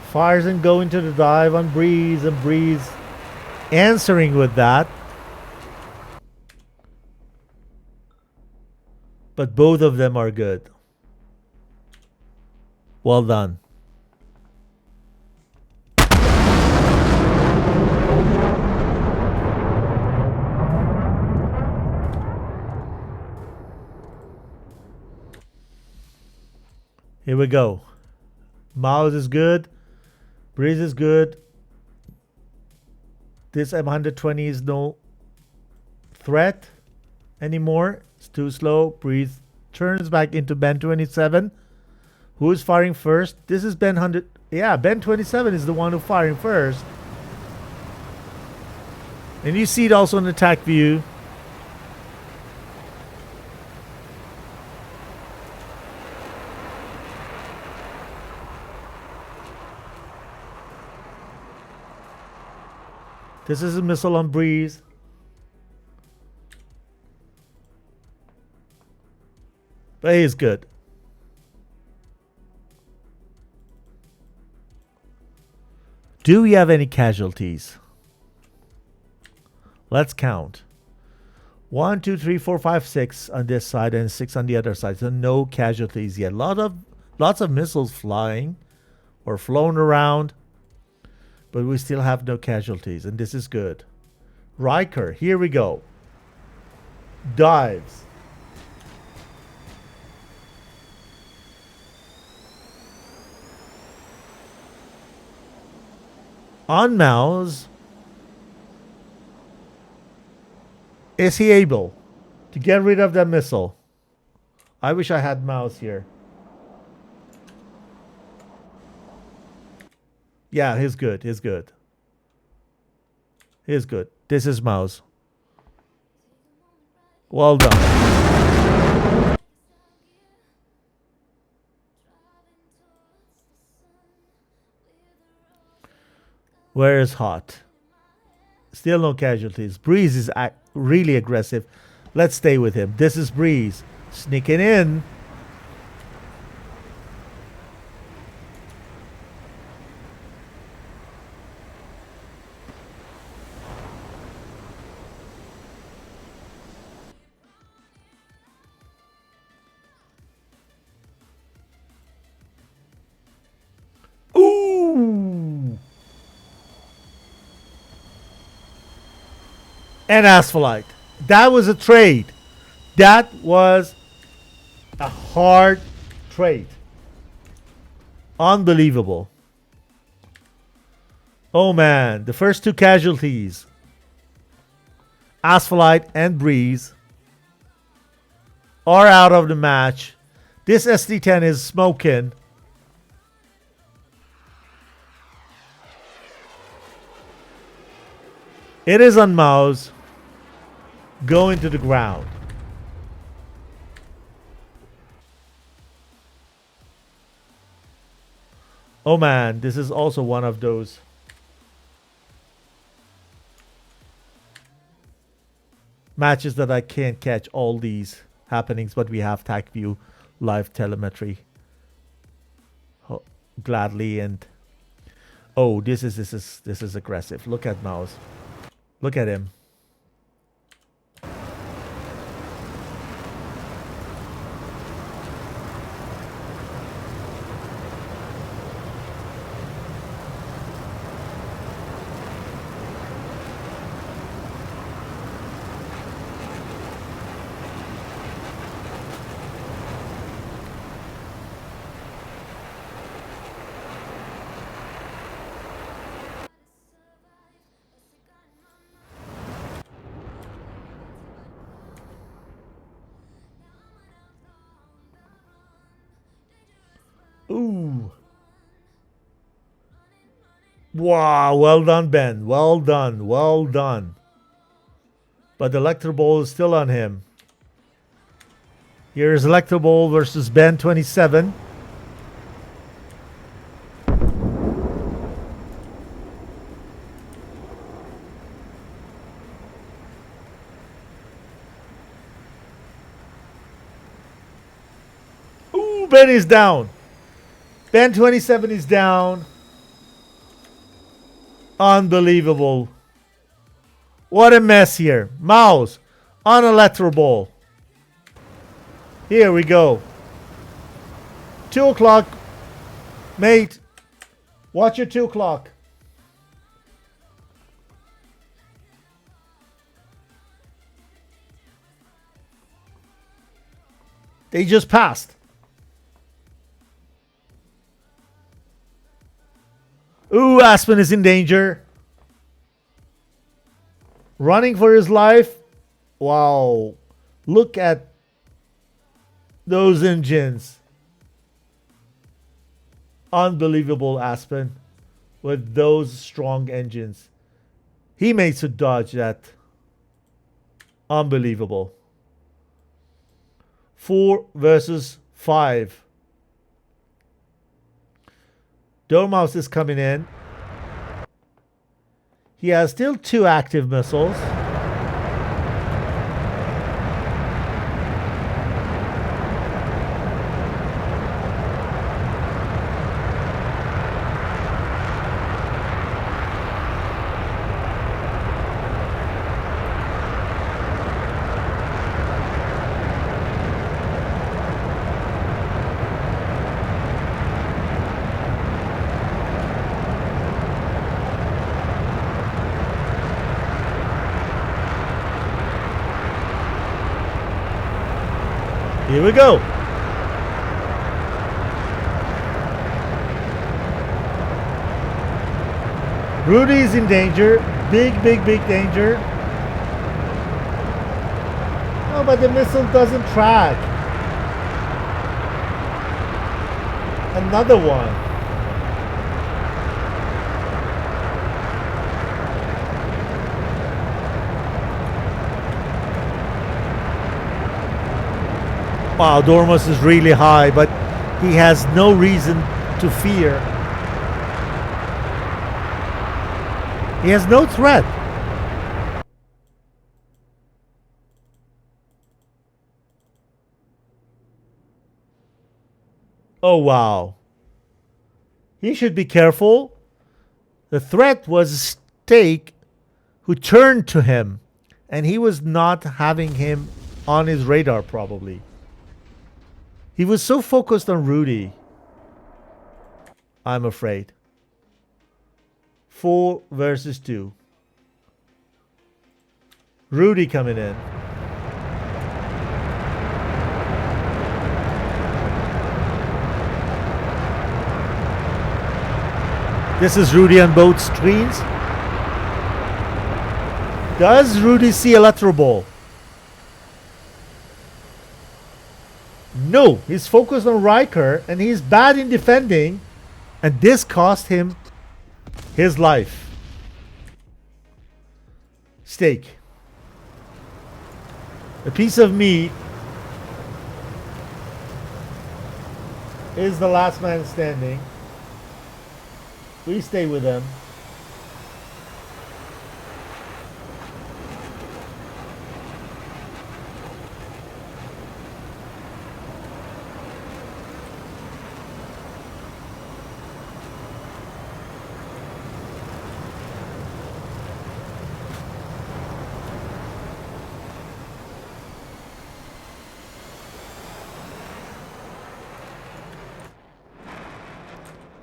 Fires and go into the dive on Breeze, and Breeze answering with that. But both of them are good. Well done. Here we go. Mouse is good. Breeze is good. This M120 is no threat anymore. It's too slow. Breeze turns back into Ben 27. Who is firing first? This is Ben 100. Yeah, Ben 27 is the one who's firing first. And you see it also in the attack view. This is a missile on Breeze. But he's good. Do we have any casualties? Let's count. 1, 2, 3, 4, 5, 6 on this side and 6 on the other side. So no casualties yet. Lots of missiles flying or flown around, but we still have no casualties, and this is good. Riker, here we go. Dives. On mouse, is he able to get rid of that missile? I wish I had mouse here. Yeah, he's good. He's good. He's good. This is mouse. Well done. Where is Hot? Still no casualties. Breeze is really aggressive. Let's stay with him. This is Breeze. Sneaking in. Ooh! And Asphalt. That was a trade. That was a hard trade. Unbelievable. Oh man, the first two casualties, Asphalt and Breeze, are out of the match. This SD-10 is smoking. It is on mouse, going to the ground. Oh man, this is also one of those matches that I can't catch all these happenings, but we have TACView live telemetry. Oh, gladly. And oh, this is aggressive. Look at mouse. Look at him. Ooh. Wow, well done, Ben. Well done, well done. But the Electro Ball is still on him. Here's Electro Ball versus Ben 27. Ooh, Ben is down. Ben 27 is down. Unbelievable. What a mess here. Mouse on Electro Ball. Here we go. 2 o'clock. Mate, watch your 2 o'clock. They just passed. Ooh, Aspen is in danger. Running for his life. Wow. Look at those engines. Unbelievable, Aspen. With those strong engines. He makes a dodge that. Unbelievable. 4 versus 5. Dormouse is coming in. He has still 2 active missiles. Here we go. Rudy's in danger. Big danger. Oh, but the missile doesn't track. Another one. Wow, Dormus is really high, but he has no reason to fear. He has no threat. Oh, wow. He should be careful. The threat was Stake, who turned to him, and he was not having him on his radar, probably. He was so focused on Rudy. I'm afraid. 4 versus 2. Rudy coming in. This is Rudy on both screens. Does Rudy see Electro Ball? No, he's focused on Riker, and he's bad in defending, and this cost him his life. Stake. A piece of meat is the last man standing. We stay with them.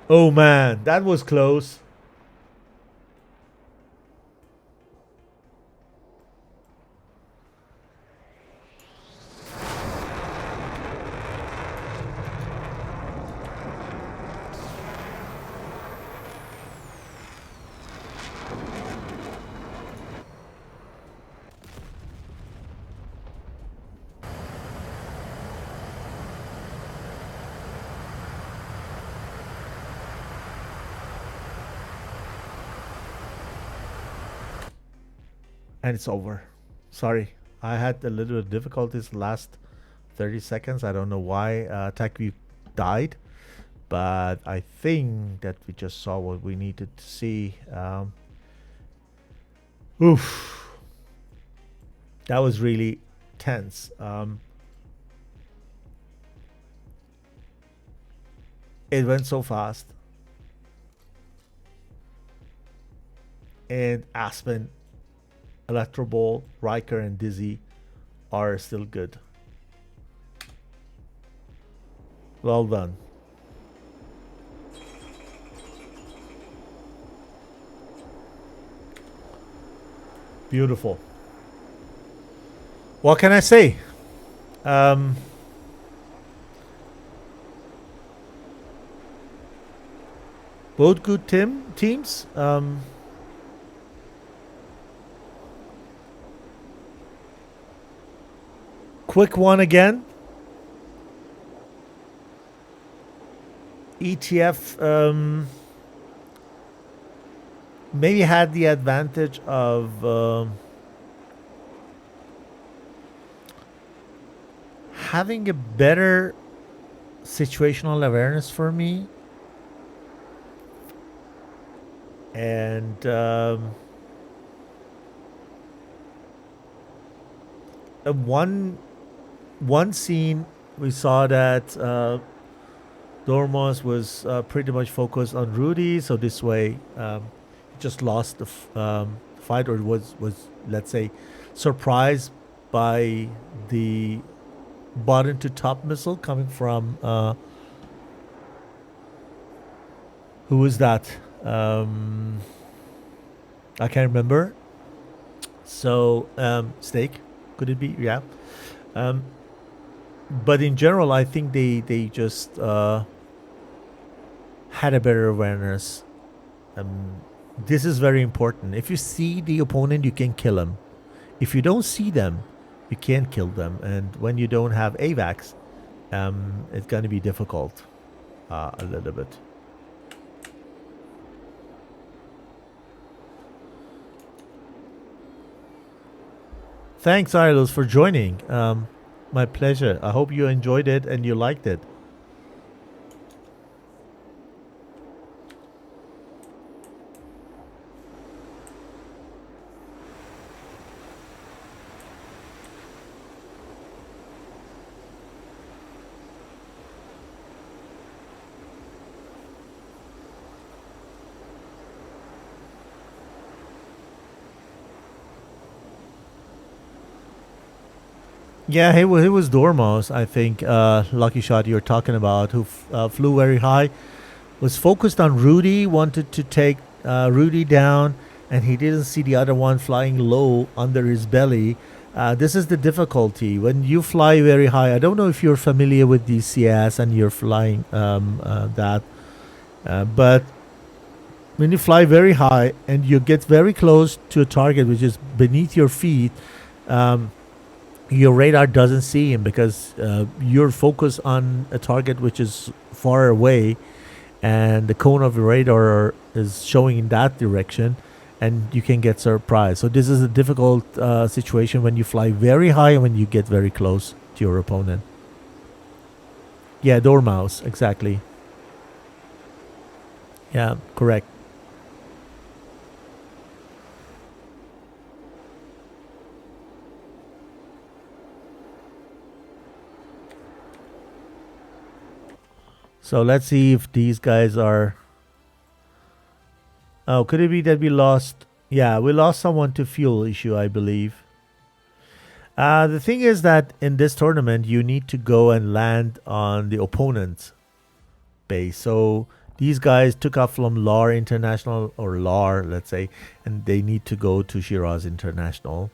Oh man, that was close. And it's over. Sorry, I had a little difficulties last 30 seconds. I don't know why TechView died, but I think that we just saw what we needed to see. Oof, that was really tense. It went so fast, and Aspen, Electro Ball, Riker, and Dizzy are still good. Well done. Beautiful. What can I say? Both good teams. Quick one again. ETF maybe had the advantage of having a better situational awareness for me, and one scene we saw that Dormos was pretty much focused on Rudy, so this way he just lost the fight, or was let's say surprised by the bottom to top missile coming from who was that? I can't remember. So Steak, could it be? Yeah. But in general, I think they just had a better awareness. This is very important. If you see the opponent, you can kill him. If you don't see them, you can't kill them. And when you don't have AVAX, it's going to be difficult a little bit. Thanks, Idols, for joining. My pleasure. I hope you enjoyed it and you liked it. Yeah, he was Dormos, I think. Lucky Shot you're talking about, who flew very high, was focused on Rudy, wanted to take Rudy down, and he didn't see the other one flying low under his belly. This is the difficulty when you fly very high. I don't know if you're familiar with DCS and you're flying that, but when you fly very high and you get very close to a target which is beneath your feet, your radar doesn't see him because you're focused on a target which is far away, and the cone of your radar is showing in that direction, and you can get surprised. So this is a difficult situation when you fly very high and when you get very close to your opponent. Yeah, Dormouse, exactly. Yeah, correct. So let's see if these guys are... Oh, could it be that we lost... Yeah, we lost someone to fuel issue, I believe. The thing is that in this tournament, you need to go and land on the opponent's base. So these guys took off from LAR International, or LAR, let's say, and they need to go to Shiraz International.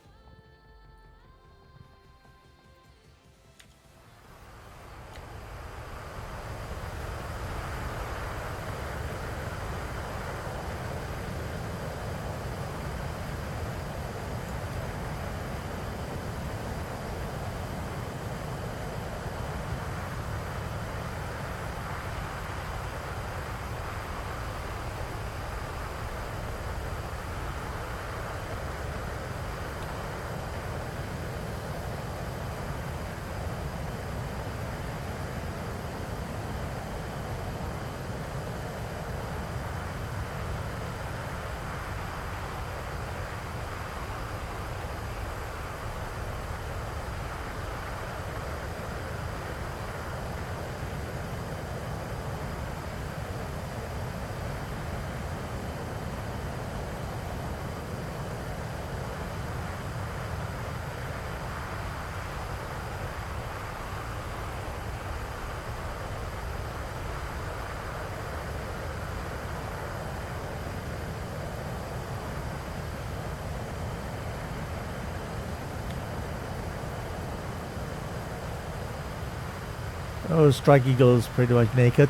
Oh, Strike Eagle is pretty much naked.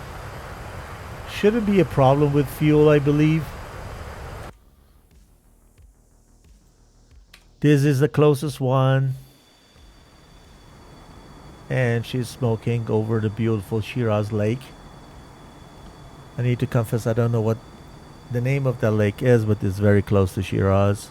Shouldn't be a problem with fuel, I believe. This is the closest one. And she's smoking over the beautiful Shiraz Lake. I need to confess, I don't know what the name of that lake is, but it's very close to Shiraz.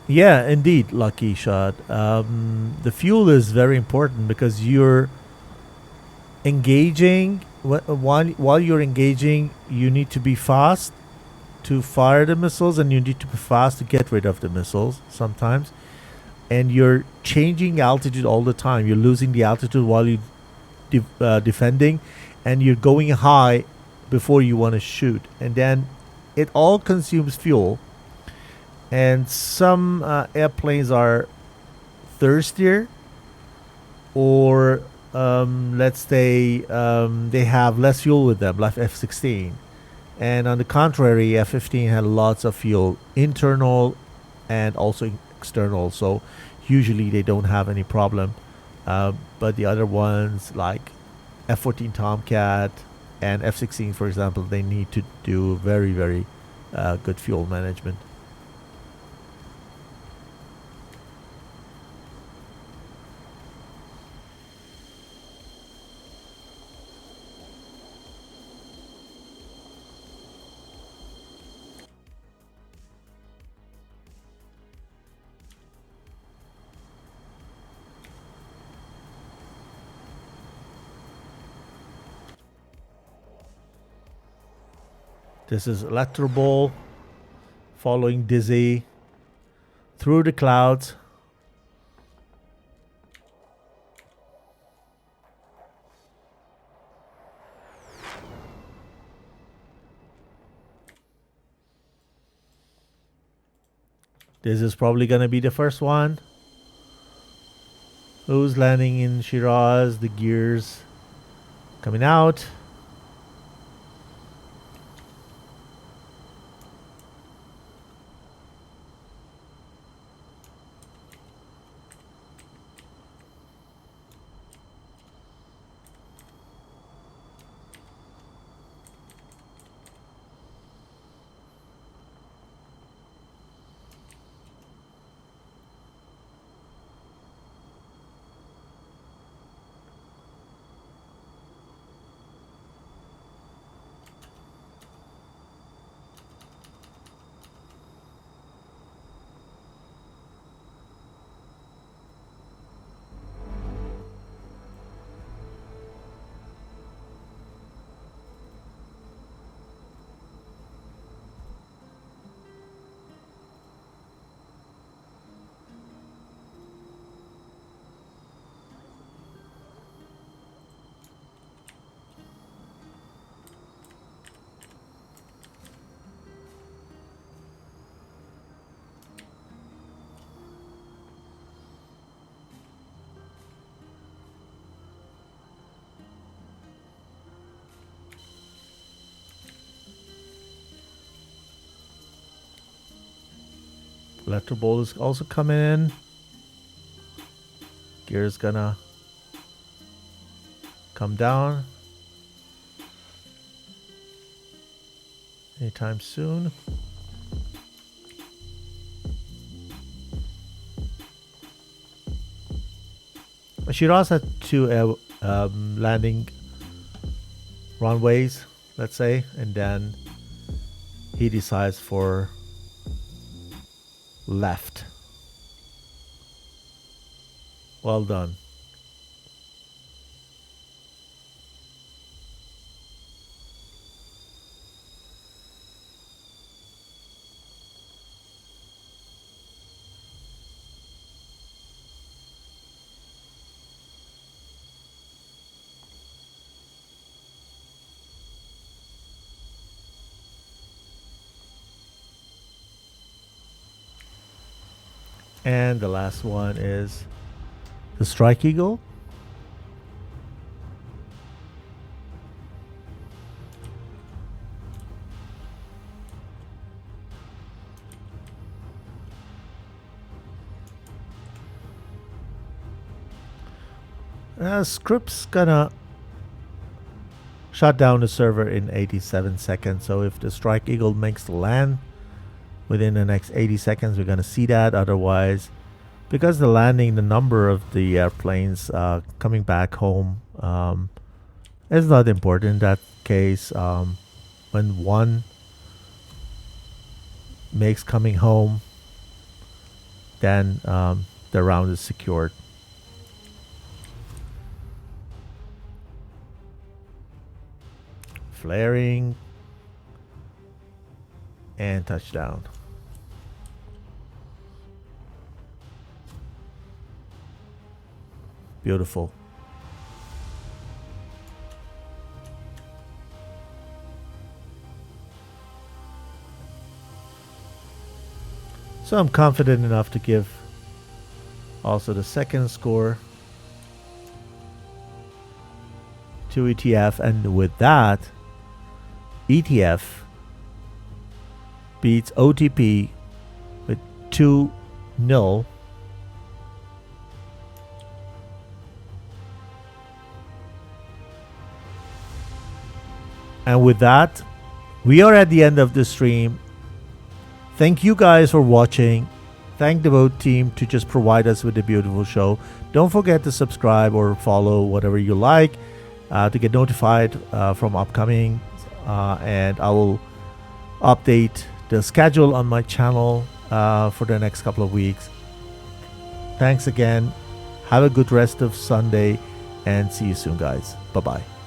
Yeah, indeed, Lucky Shot. The fuel is very important because you're engaging. While you're engaging, you need to be fast to fire the missiles, and you need to be fast to get rid of the missiles sometimes. And you're changing altitude all the time. You're losing the altitude while you're defending, and you're going high before you want to shoot. And then it all consumes fuel. And some airplanes are thirstier, or let's say they have less fuel with them, like F-16. And on the contrary, F-15 had lots of fuel, internal and also external. So usually they don't have any problem. But the other ones like F-14 Tomcat and F-16, for example, they need to do very, very good fuel management. This is Electro Ball following Dizzy through the clouds. This is probably going to be the first one. Who's landing in Shiraz? The gears coming out. Electro Ball is also coming in. Gear is gonna come down anytime soon. Shiraz had two landing runways, let's say, and then he decides for left. Well done. And the last one is the Strike Eagle. Script's gonna shut down the server in 87 seconds. So if the Strike Eagle makes the land within the next 80 seconds, we're going to see that. Otherwise, because the landing, the number of the airplanes coming back home is not important in that case. When one makes coming home, then the round is secured. Flaring. and touchdown. Beautiful. So I'm confident enough to give also the second score to ETF, and with that, ETF beats OTP with 2-0. And with that, we are at the end of the stream. Thank you guys for watching. Thank the boat team to just provide us with a beautiful show. Don't forget to subscribe or follow, whatever you like, to get notified from upcoming. And I will update the schedule on my channel for the next couple of weeks. Thanks again. Have a good rest of Sunday and see you soon, guys. Bye-bye.